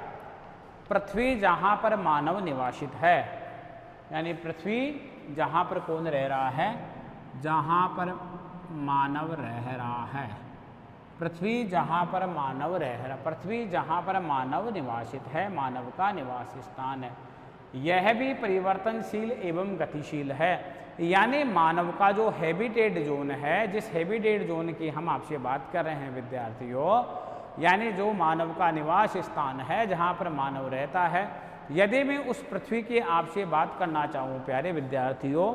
S1: पृथ्वी जहाँ पर मानव निवासित है, यानी पृथ्वी जहाँ पर कौन रह रहा है? जहाँ पर मानव रह रहा है। पृथ्वी जहाँ पर मानव रह रहा, पृथ्वी जहाँ पर मानव निवासित है, मानव का निवास स्थान है, यह भी परिवर्तनशील एवं गतिशील है। यानी मानव का जो हैबिटेट जोन है, जिस हैबिटेट जोन की हम आपसे बात कर रहे हैं विद्यार्थियों, यानी जो मानव का निवास स्थान है, जहाँ पर मानव रहता है। यदि मैं उस पृथ्वी की आपसे बात करना चाहूँ प्यारे विद्यार्थियों,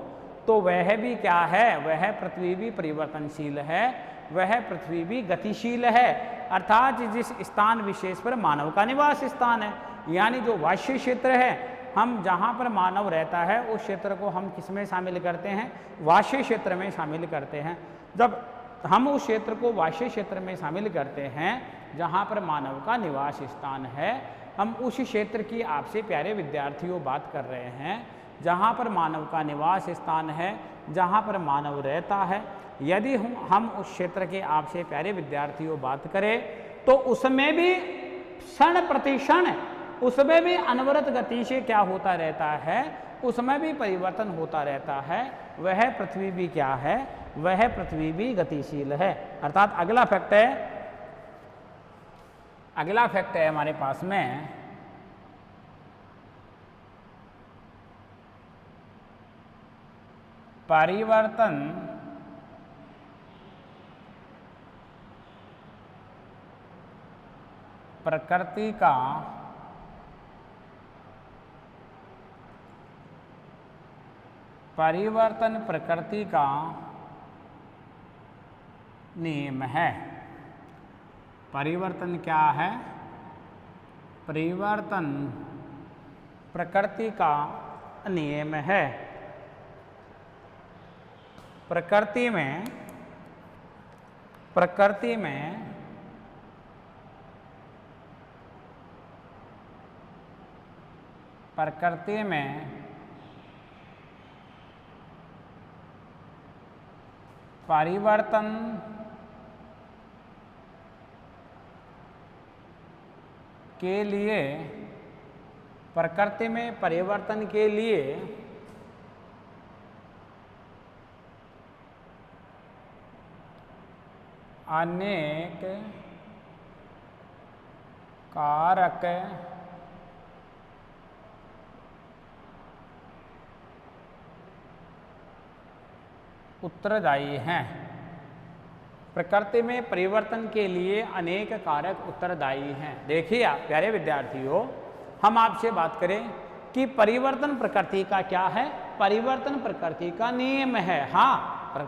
S1: तो वह भी क्या है, वह पृथ्वी भी परिवर्तनशील है, वह पृथ्वी भी गतिशील है। अर्थात जिस स्थान विशेष पर मानव का निवास स्थान है, यानी जो वाष्य क्षेत्र है, हम जहाँ पर मानव रहता है उस क्षेत्र को हम किस में शामिल करते हैं, वाष्य क्षेत्र में शामिल करते हैं। जब हम उस क्षेत्र को वाष्य क्षेत्र में शामिल करते हैं जहाँ पर मानव का निवास स्थान है, हम उस क्षेत्र की आपसे प्यारे विद्यार्थियों बात कर रहे हैं जहाँ पर मानव का निवास स्थान है, जहाँ पर मानव रहता है। यदि हम उस क्षेत्र के आपसे प्यारे विद्यार्थियों बात करें तो उसमें भी क्षण प्रतिक्षण, उसमें भी अनवरत गति से क्या होता रहता है, उसमें भी परिवर्तन होता रहता है। वह पृथ्वी भी क्या है, वह पृथ्वी भी गतिशील है। अर्थात अगला फैक्ट है हमारे पास में परिवर्तन प्रकृति का नियम है। परिवर्तन क्या है, परिवर्तन प्रकृति का नियम है। प्रकृति में परिवर्तन के लिए, प्रकृति में परिवर्तन के लिए अनेक कारक उत्तरदायी हैं। प्रकृति में परिवर्तन के लिए अनेक कारक उत्तरदायी हैं। देखिए आप प्यारे विद्यार्थियों, हम आपसे बात करें कि परिवर्तन प्रकृति का क्या है, परिवर्तन प्रकृति का नियम है। हाँ,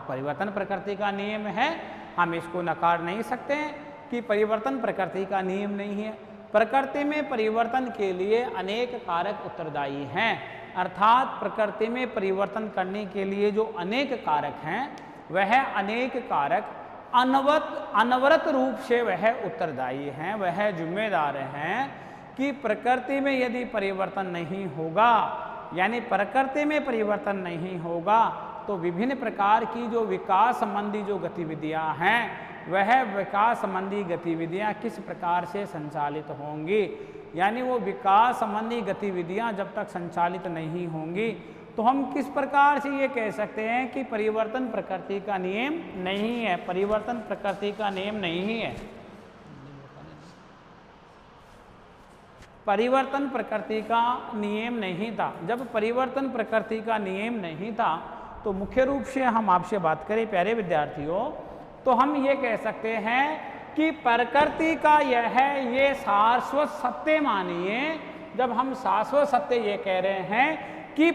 S1: परिवर्तन प्रकृति का नियम है, हम इसको नकार नहीं सकते हैं कि परिवर्तन प्रकृति का नियम नहीं है। प्रकृति में परिवर्तन के लिए अनेक कारक उत्तरदायी हैं। अर्थात प्रकृति में परिवर्तन करने के लिए जो अनेक कारक हैं, वह अनेक कारक अनवरत रूप से वह उत्तरदायी हैं, वह जिम्मेदार हैं कि प्रकृति में यदि परिवर्तन नहीं होगा, यानी प्रकृति में परिवर्तन नहीं होगा, तो विभिन्न प्रकार की जो विकास संबंधी जो गतिविधियां हैं, वह विकास संबंधी गतिविधियां किस प्रकार से संचालित होंगी। यानी वो विकास संबंधी गतिविधियां जब तक संचालित नहीं होंगी, तो हम किस प्रकार से ये कह सकते हैं कि परिवर्तन प्रकृति का नियम नहीं है, परिवर्तन प्रकृति का नियम नहीं है। परिवर्तन प्रकृति का नियम नहीं था। जब परिवर्तन प्रकृति का नियम नहीं था, तो मुख्य रूप से हम आपसे बात करें प्यारे विद्यार्थियों, तो हम ये कह सकते हैं कि प्रकृति का ये शाश्वत सत्य मानिए। जब हम शाश्वत सत्य ये कह रहे हैं कि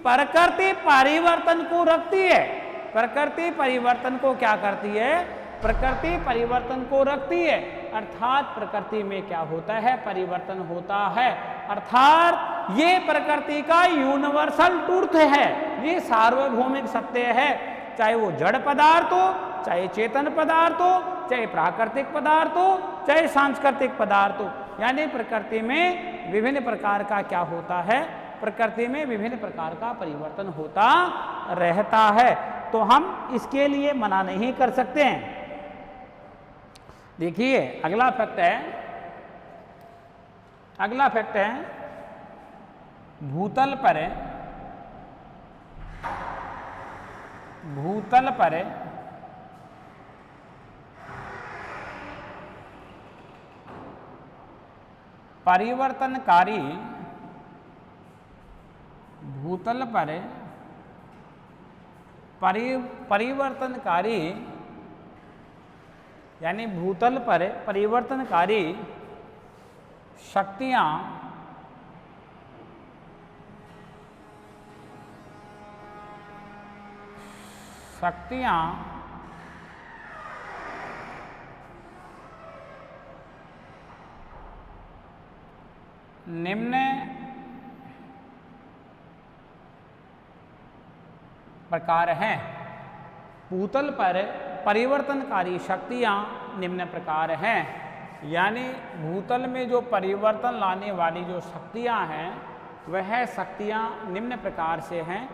S1: प्रकृति परिवर्तन को रखती है, प्रकृति परिवर्तन को क्या करती है, प्रकृति परिवर्तन को रखती है। अर्थात प्रकृति में क्या होता है, परिवर्तन होता है। अर्थात ये प्रकृति का यूनिवर्सल ट्रूथ है, ये सार्वभौमिक सत्य है। चाहे वो जड़ पदार्थ हो, चाहे चेतन पदार्थ हो, चाहे प्राकृतिक पदार्थ हो, चाहे सांस्कृतिक पदार्थ हो, यानी प्रकृति में विभिन्न प्रकार का क्या होता है, प्रकृति में विभिन्न प्रकार का परिवर्तन होता रहता है। तो हम इसके लिए मना नहीं कर सकते हैं। देखिए अगला फैक्ट है भूतल पर परिवर्तनकारी यानी भूतल पर परिवर्तनकारी शक्तियां निम्न प्रकार हैं। भूतल पर परिवर्तनकारी शक्तियां निम्न प्रकार हैं, यानी भूतल में जो परिवर्तन लाने वाली जो शक्तियां हैं वह शक्तियां निम्न प्रकार से हैं।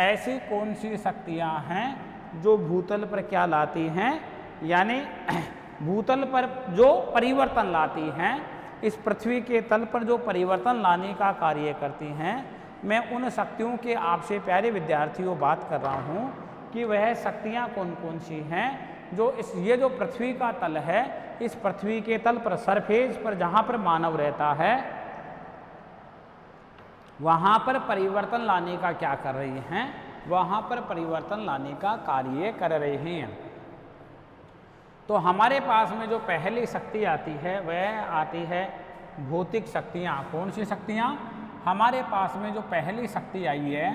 S1: ऐसी कौन सी शक्तियां हैं जो भूतल पर क्या लाती हैं, यानी भूतल पर जो परिवर्तन लाती हैं, इस पृथ्वी के तल पर जो परिवर्तन लाने का कार्य करती हैं। मैं उन शक्तियों के आपसे प्यारे विद्यार्थियों बात कर रहा हूँ कि वह शक्तियाँ कौन कौन सी हैं जो ये जो पृथ्वी का तल है, इस पृथ्वी के तल पर सरफेस पर जहाँ पर मानव रहता है वहाँ पर परिवर्तन लाने का क्या कर रही हैं, वहाँ पर परिवर्तन लाने का कार्य कर रहे हैं। तो हमारे पास में जो पहली शक्ति आती है वह आती है भौतिक शक्तियाँ। कौन सी शक्तियाँ? हमारे पास में जो पहली शक्ति आई है,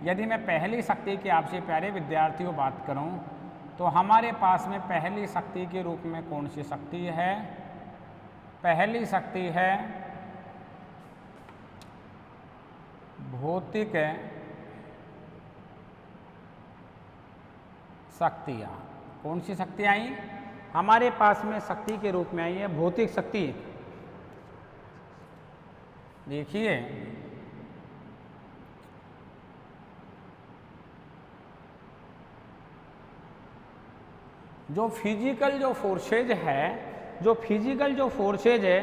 S1: यदि मैं पहली शक्ति की आपसे प्यारे विद्यार्थियों बात करूं, तो हमारे पास में पहली शक्ति के रूप में कौन सी शक्ति है? पहली शक्ति है भौतिक शक्तियाँ। कौन सी शक्ति आई? हमारे पास में शक्ति के रूप में आई है भौतिक शक्ति। देखिए, जो फिजिकल जो फोर्सेज है, जो फिजिकल जो फोर्सेज है,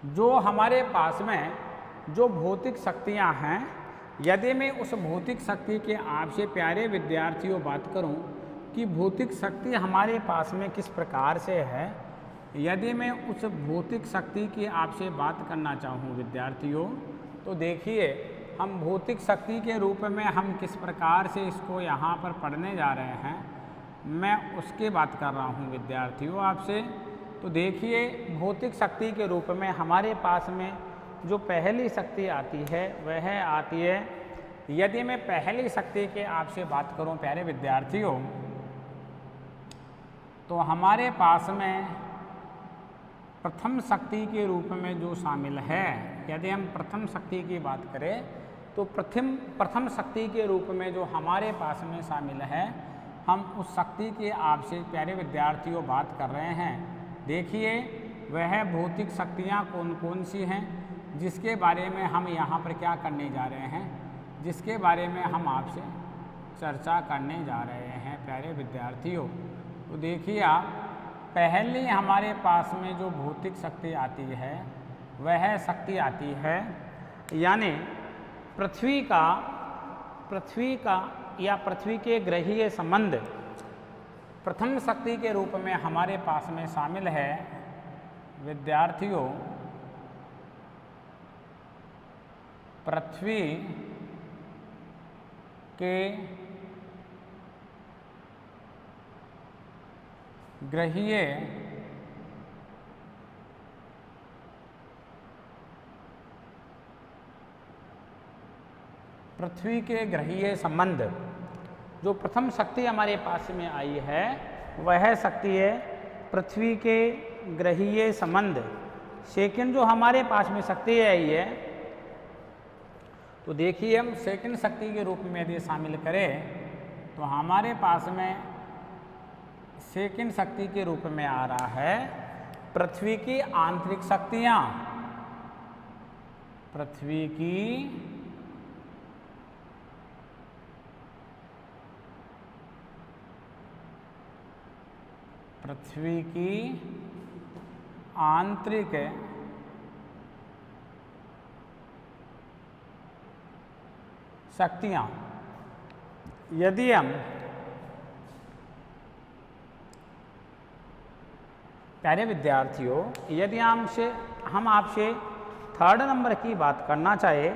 S1: जो हमारे पास में जो भौतिक शक्तियां हैं, यदि मैं उस भौतिक शक्ति के आपसे प्यारे विद्यार्थियों बात करूं कि भौतिक शक्ति हमारे पास में किस प्रकार से है, यदि मैं उस भौतिक शक्ति की आपसे बात करना चाहूँ विद्यार्थियों, तो देखिए हम भौतिक शक्ति के रूप में हम किस प्रकार से इसको यहाँ पर पढ़ने जा रहे हैं, मैं उसकी बात कर रहा हूँ विद्यार्थियों आपसे। तो देखिए, भौतिक शक्ति के रूप में हमारे पास में जो पहली शक्ति आती है वह आती है, यदि मैं पहली शक्ति के आपसे बात करूं प्यारे विद्यार्थियों, तो हमारे पास में प्रथम शक्ति के रूप में जो शामिल है, यदि हम प्रथम शक्ति की बात करें तो प्रथम शक्ति के रूप में जो हमारे पास में शामिल है, हम उस शक्ति की आपसे प्यारे विद्यार्थियों बात कर रहे हैं। देखिए, वह भौतिक शक्तियाँ कौन कौन सी हैं जिसके बारे में हम यहाँ पर क्या करने जा रहे हैं, जिसके बारे में हम आपसे चर्चा करने जा रहे हैं प्यारे विद्यार्थियों। तो देखिए आप, पहली हमारे पास में जो भौतिक शक्ति आती है वह शक्ति आती है, यानी पृथ्वी का या पृथ्वी के ग्रहीय संबंध प्रथम शक्ति के रूप में हमारे पास में शामिल है विद्यार्थियों। पृथ्वी के ग्रहीय संबंध, जो प्रथम शक्ति हमारे पास में आई है वह शक्ति है पृथ्वी के ग्रहीय संबंध। सेकंड जो हमारे पास में शक्ति आई है, तो देखिए हम सेकंड शक्ति के रूप में यदि शामिल करें तो हमारे पास में सेकंड शक्ति के रूप में आ रहा है पृथ्वी की आंतरिक शक्तियाँ। पृथ्वी की आंतरिक शक्तियाँ। यदि हम प्यारे विद्यार्थियों, यदि हम आपसे थर्ड नंबर की बात करना चाहे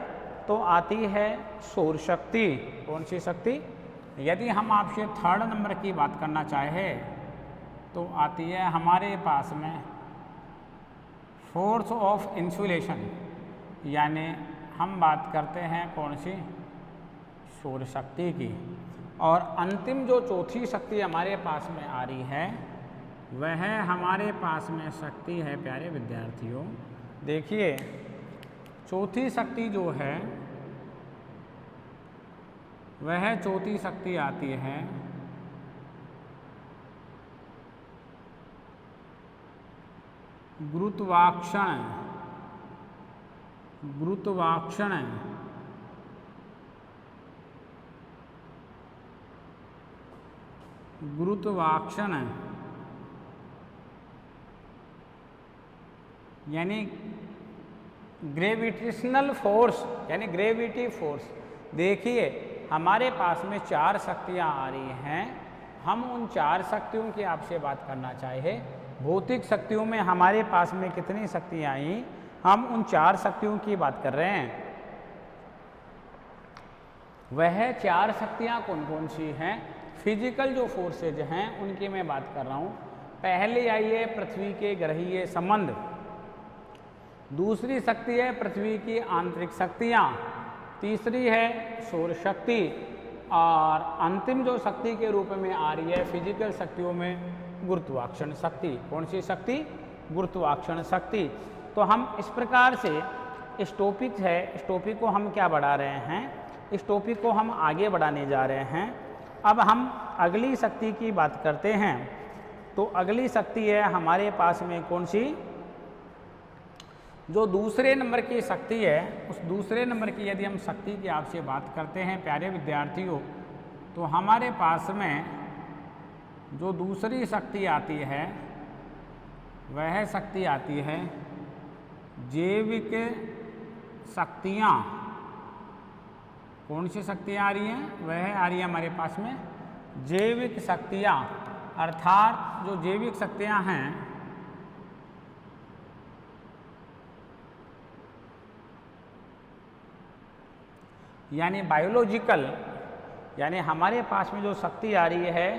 S1: तो तो आती है सौर शक्ति। कौन सी शक्ति? यदि हम आपसे थर्ड नंबर की बात करना चाहें तो आती है हमारे पास में फोर्स ऑफ इंसुलेशन, यानी हम बात करते हैं कौन सी? सौर शक्ति की। और अंतिम जो चौथी शक्ति हमारे पास में आ रही है वह हमारे पास में शक्ति है प्यारे विद्यार्थियों, देखिए चौथी शक्ति जो है वह चौथी शक्ति आती है गुरुत्वाकर्षण। गुरुत्वाकर्षण गुरुत्वाकर्षण यानी ग्रेविटेशनल फोर्स, यानी ग्रेविटी फोर्स। देखिए हमारे पास में 4 शक्तियाँ आ रही हैं, हम उन 4 शक्तियों की आपसे बात करना चाहे। भौतिक शक्तियों में हमारे पास में कितनी शक्तियाँ आई, हम उन 4 शक्तियों की बात कर रहे हैं। वह 4 शक्तियाँ कौन कौन सी हैं? फिजिकल जो फोर्सेज हैं उनकी मैं बात कर रहा हूँ। पहली आई है पृथ्वी के ग्रहीय संबंध, दूसरी शक्ति है पृथ्वी की आंतरिक शक्तियाँ, तीसरी है सौर शक्ति, और अंतिम जो शक्ति के रूप में आ रही है फिजिकल शक्तियों में गुरुत्वाकर्षण शक्ति। कौन सी शक्ति? गुरुत्वाकर्षण शक्ति। तो हम इस प्रकार से इस टॉपिक है, इस टॉपिक को हम क्या बढ़ा रहे हैं? इस टॉपिक को हम आगे बढ़ाने जा रहे हैं। अब हम अगली शक्ति की बात करते हैं। तो अगली शक्ति है हमारे पास में कौन सी? जो दूसरे नंबर की शक्ति है, उस दूसरे नंबर की यदि हम शक्ति की आपसे बात करते हैं प्यारे विद्यार्थियों, तो हमारे पास में जो दूसरी शक्ति आती है वह शक्ति आती है जैविक शक्तियाँ। कौन सी शक्तियाँ आ रही हैं? वह आ रही है हमारे पास में जैविक शक्तियाँ, अर्थात जो जैविक शक्तियाँ हैं यानी बायोलॉजिकल, यानी हमारे पास में जो शक्ति आ रही है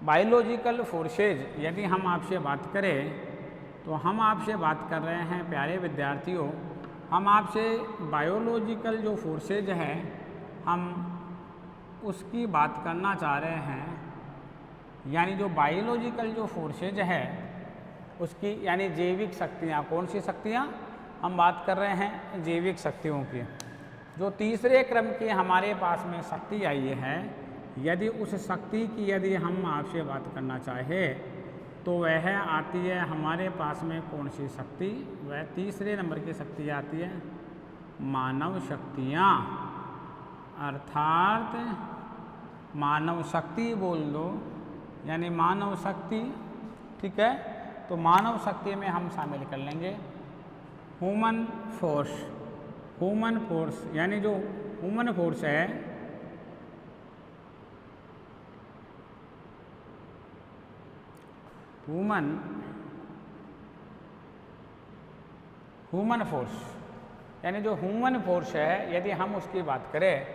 S1: बायोलॉजिकल फोर्सेज, यदि हम आपसे बात करें तो हम आपसे बात कर रहे हैं प्यारे विद्यार्थियों, हम आपसे बायोलॉजिकल जो फोर्सेज है हम उसकी बात करना चाह रहे हैं। यानी जो बायोलॉजिकल जो फोर्सेज है उसकी, यानी जैविक शक्तियाँ। कौन सी शक्तियाँ? हम बात कर रहे हैं जैविक शक्तियों की। जो तीसरे क्रम की हमारे पास में शक्ति आई है, यदि उस शक्ति की यदि हम आपसे बात करना चाहें तो वह आती है हमारे पास में कौन सी शक्ति? वह तीसरे नंबर की शक्ति आती है मानव शक्तियाँ, अर्थात मानव शक्ति बोल दो, यानी मानव शक्ति। ठीक है, तो मानव शक्ति में हम शामिल कर लेंगे ह्यूमन फोर्स। ह्यूमन फोर्स यानी जो ह्यूमन फोर्स है, ह्यूमन फोर्स यानी जो ह्यूमन फोर्स है, यदि हम उसकी बात करें,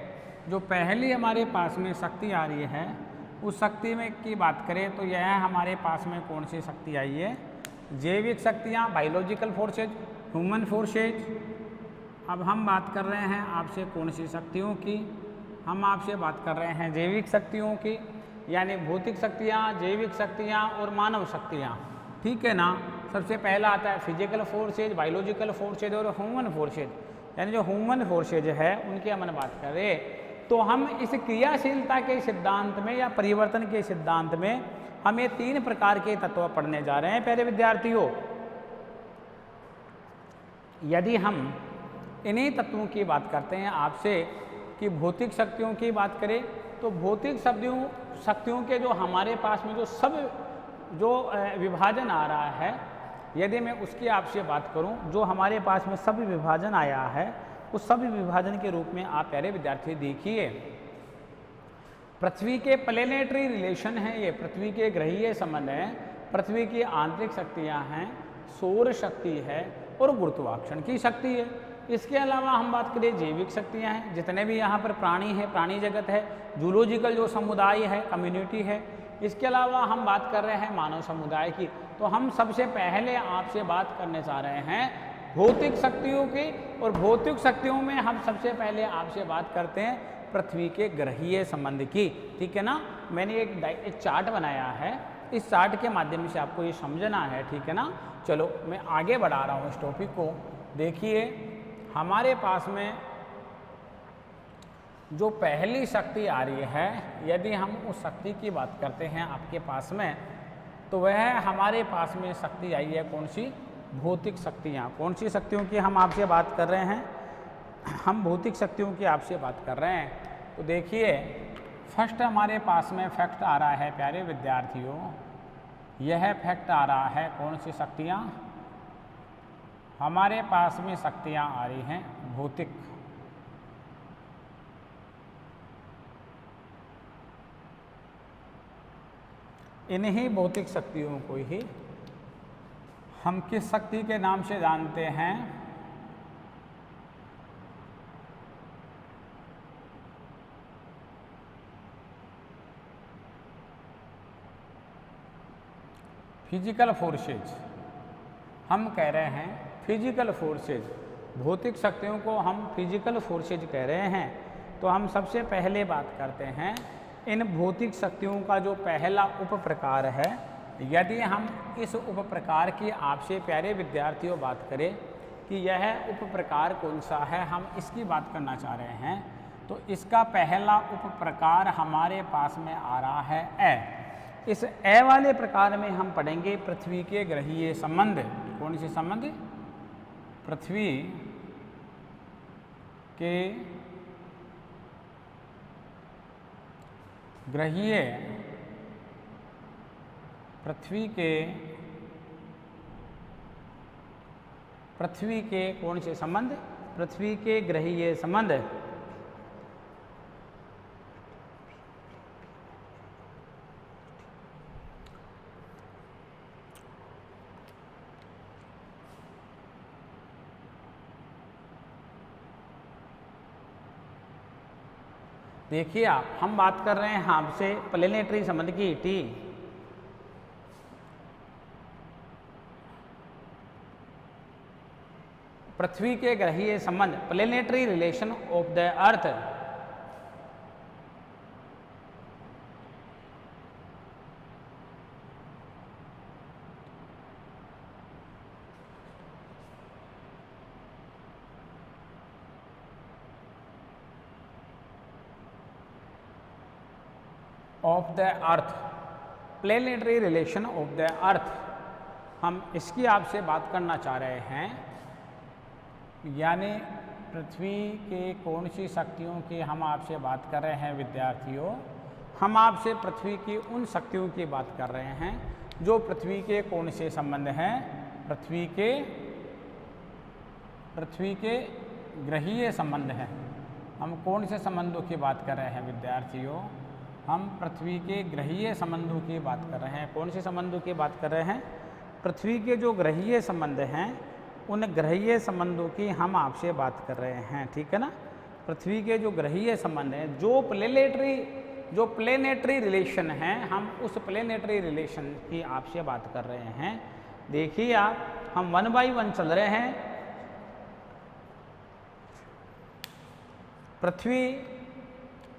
S1: जो पहली हमारे पास में शक्ति आ रही है उस शक्ति में की बात करें तो यह हमारे पास में कौन सी शक्ति आई है? जैविक शक्तियाँ, बायोलॉजिकल फोर्सेज, ह्यूमन फोर्सेज। अब हम बात कर रहे हैं आपसे कौन सी शक्तियों की? हम आपसे बात कर रहे हैं जैविक शक्तियों की, यानी भौतिक शक्तियाँ, जैविक शक्तियाँ और मानव शक्तियाँ। ठीक है ना? सबसे पहला आता है फिजिकल फोर्सेज, बायोलॉजिकल फोर्सेज और ह्यूमन फोर्सेज। यानी जो ह्यूमन फोर्सेज है उनकी हम बात करें तो हम इस क्रियाशीलता के सिद्धांत में या परिवर्तन के सिद्धांत में हम ये 3 प्रकार के तत्व पढ़ने जा रहे हैं प्यारे विद्यार्थियों। यदि हम इन्हीं तत्वों की बात करते हैं आपसे कि भौतिक शक्तियों की बात करें तो भौतिक शक्तियों के जो हमारे पास में जो विभाजन आ रहा है, यदि मैं उसकी आपसे बात करूं, जो हमारे पास में सब विभाजन आया है उस सब विभाजन के रूप में आप प्यारे विद्यार्थी देखिए, पृथ्वी के प्लेनेटरी रिलेशन है, ये पृथ्वी के ग्रहीय संबंध है, पृथ्वी की आंतरिक शक्तियाँ हैं, सौर शक्ति है, और गुरुत्वाकर्षण की शक्ति है। इसके अलावा हम बात करें जैविक शक्तियाँ हैं, जितने भी यहाँ पर प्राणी हैं, प्राणी जगत है, जूलॉजिकल जो समुदाय है, कम्युनिटी है। इसके अलावा हम बात कर रहे हैं मानव समुदाय की। तो हम सबसे पहले आपसे बात करने जा रहे हैं भौतिक शक्तियों की, और भौतिक शक्तियों में हम सबसे पहले आपसे बात करते हैं पृथ्वी के ग्रहीय संबंध की। ठीक है ना, मैंने एक चार्ट बनाया है, इस चार्ट के माध्यम से आपको ये समझना है। ठीक है ना, चलो मैं आगे बढ़ा रहा हूँ इस टॉपिक को। देखिए हमारे पास में जो पहली शक्ति आ रही है, यदि हम उस शक्ति की बात करते हैं आपके पास में, तो वह हमारे पास में शक्ति आई है कौन सी? भौतिक शक्तियाँ। कौन सी शक्तियों की हम आपसे बात कर रहे हैं? हम भौतिक शक्तियों की आपसे बात कर रहे हैं। तो देखिए फर्स्ट हमारे पास में फैक्ट आ रहा है प्यारे विद्यार्थियों, यह फैक्ट आ रहा है कौन सी शक्तियाँ? हमारे पास में शक्तियाँ आ रही हैं भौतिक। इन्हीं भौतिक शक्तियों को ही हम किस शक्ति के नाम से जानते हैं? Physical forces. हम कह रहे हैं फिजिकल फोर्सेज, भौतिक शक्तियों को हम फिजिकल फोर्सेज कह रहे हैं। तो हम सबसे पहले बात करते हैं इन भौतिक शक्तियों का जो पहला उप प्रकार है। यदि हम इस उप प्रकार की आपसे प्यारे विद्यार्थियों बात करें कि यह उप प्रकार कौन सा है, हम इसकी बात करना चाह रहे हैं। तो इसका पहला उप प्रकार हमारे पास में आ रहा है ए। इस ए वाले प्रकार में हम पढ़ेंगे पृथ्वी के ग्रहीय संबंध। कौन से संबंध? पृथ्वी के ग्रहीय, पृथ्वी के कौन से संबंध? पृथ्वी के ग्रहीय संबंध। देखिए आप, हम बात कर रहे हैं आपसे प्लेनेटरी संबंध की टी। पृथ्वी के ग्रहीय संबंध, planetary relation of the earth. Of the earth, planetary relation of the earth, हम इसकी आपसे बात करना चाह रहे हैं। यानी पृथ्वी के कौन सी शक्तियों की हम आपसे बात कर रहे हैं विद्यार्थियों? हम आपसे पृथ्वी की उन शक्तियों की बात कर रहे हैं जो पृथ्वी के कौन से संबंध हैं? पृथ्वी के ग्रहीय संबंध हैं। हम कौन से संबंधों की बात कर रहे हैं विद्यार्थियों? हम पृथ्वी के ग्रहीय संबंधों की बात कर रहे हैं। कौन से संबंधों की बात कर रहे हैं? पृथ्वी के जो ग्रहीय संबंध हैं, उन ग्रहीय संबंधों की हम आपसे बात कर रहे हैं। ठीक है ना, पृथ्वी के जो ग्रहीय संबंध हैं, जो प्लेनेटरी रिलेशन हैं, हम उस प्लेनेटरी रिलेशन की आपसे बात कर रहे हैं। देखिए आप, हम 1 बाय 1 चल रहे हैं। पृथ्वी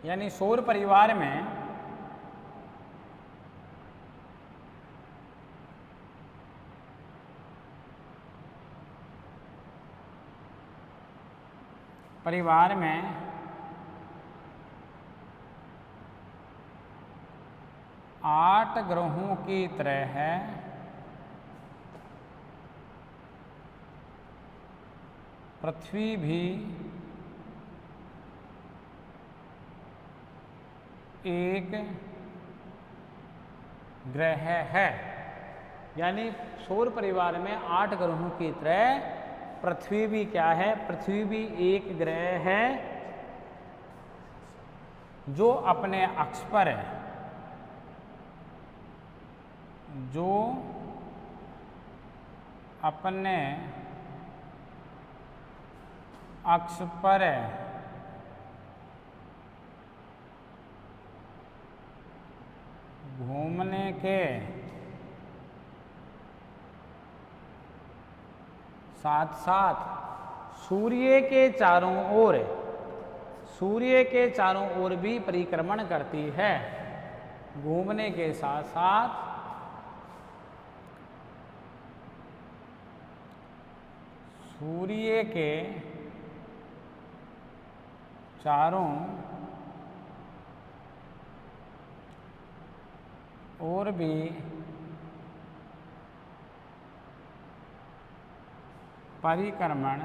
S1: यानी सौर परिवार में में 8 ग्रहों की तरह है। पृथ्वी भी एक ग्रह है। यानी सौर परिवार में 8 ग्रहों की तरह पृथ्वी भी क्या है? पृथ्वी भी एक ग्रह है जो अपने अक्ष पर है, जो अपने अक्ष पर घूमने के साथ साथ सूर्य के चारों ओर भी परिक्रमण करती है। घूमने के साथ साथ सूर्य के चारों ओर भी परिक्रमण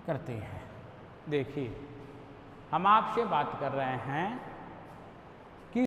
S1: करती है। देखिए, हम आपसे बात कर रहे हैं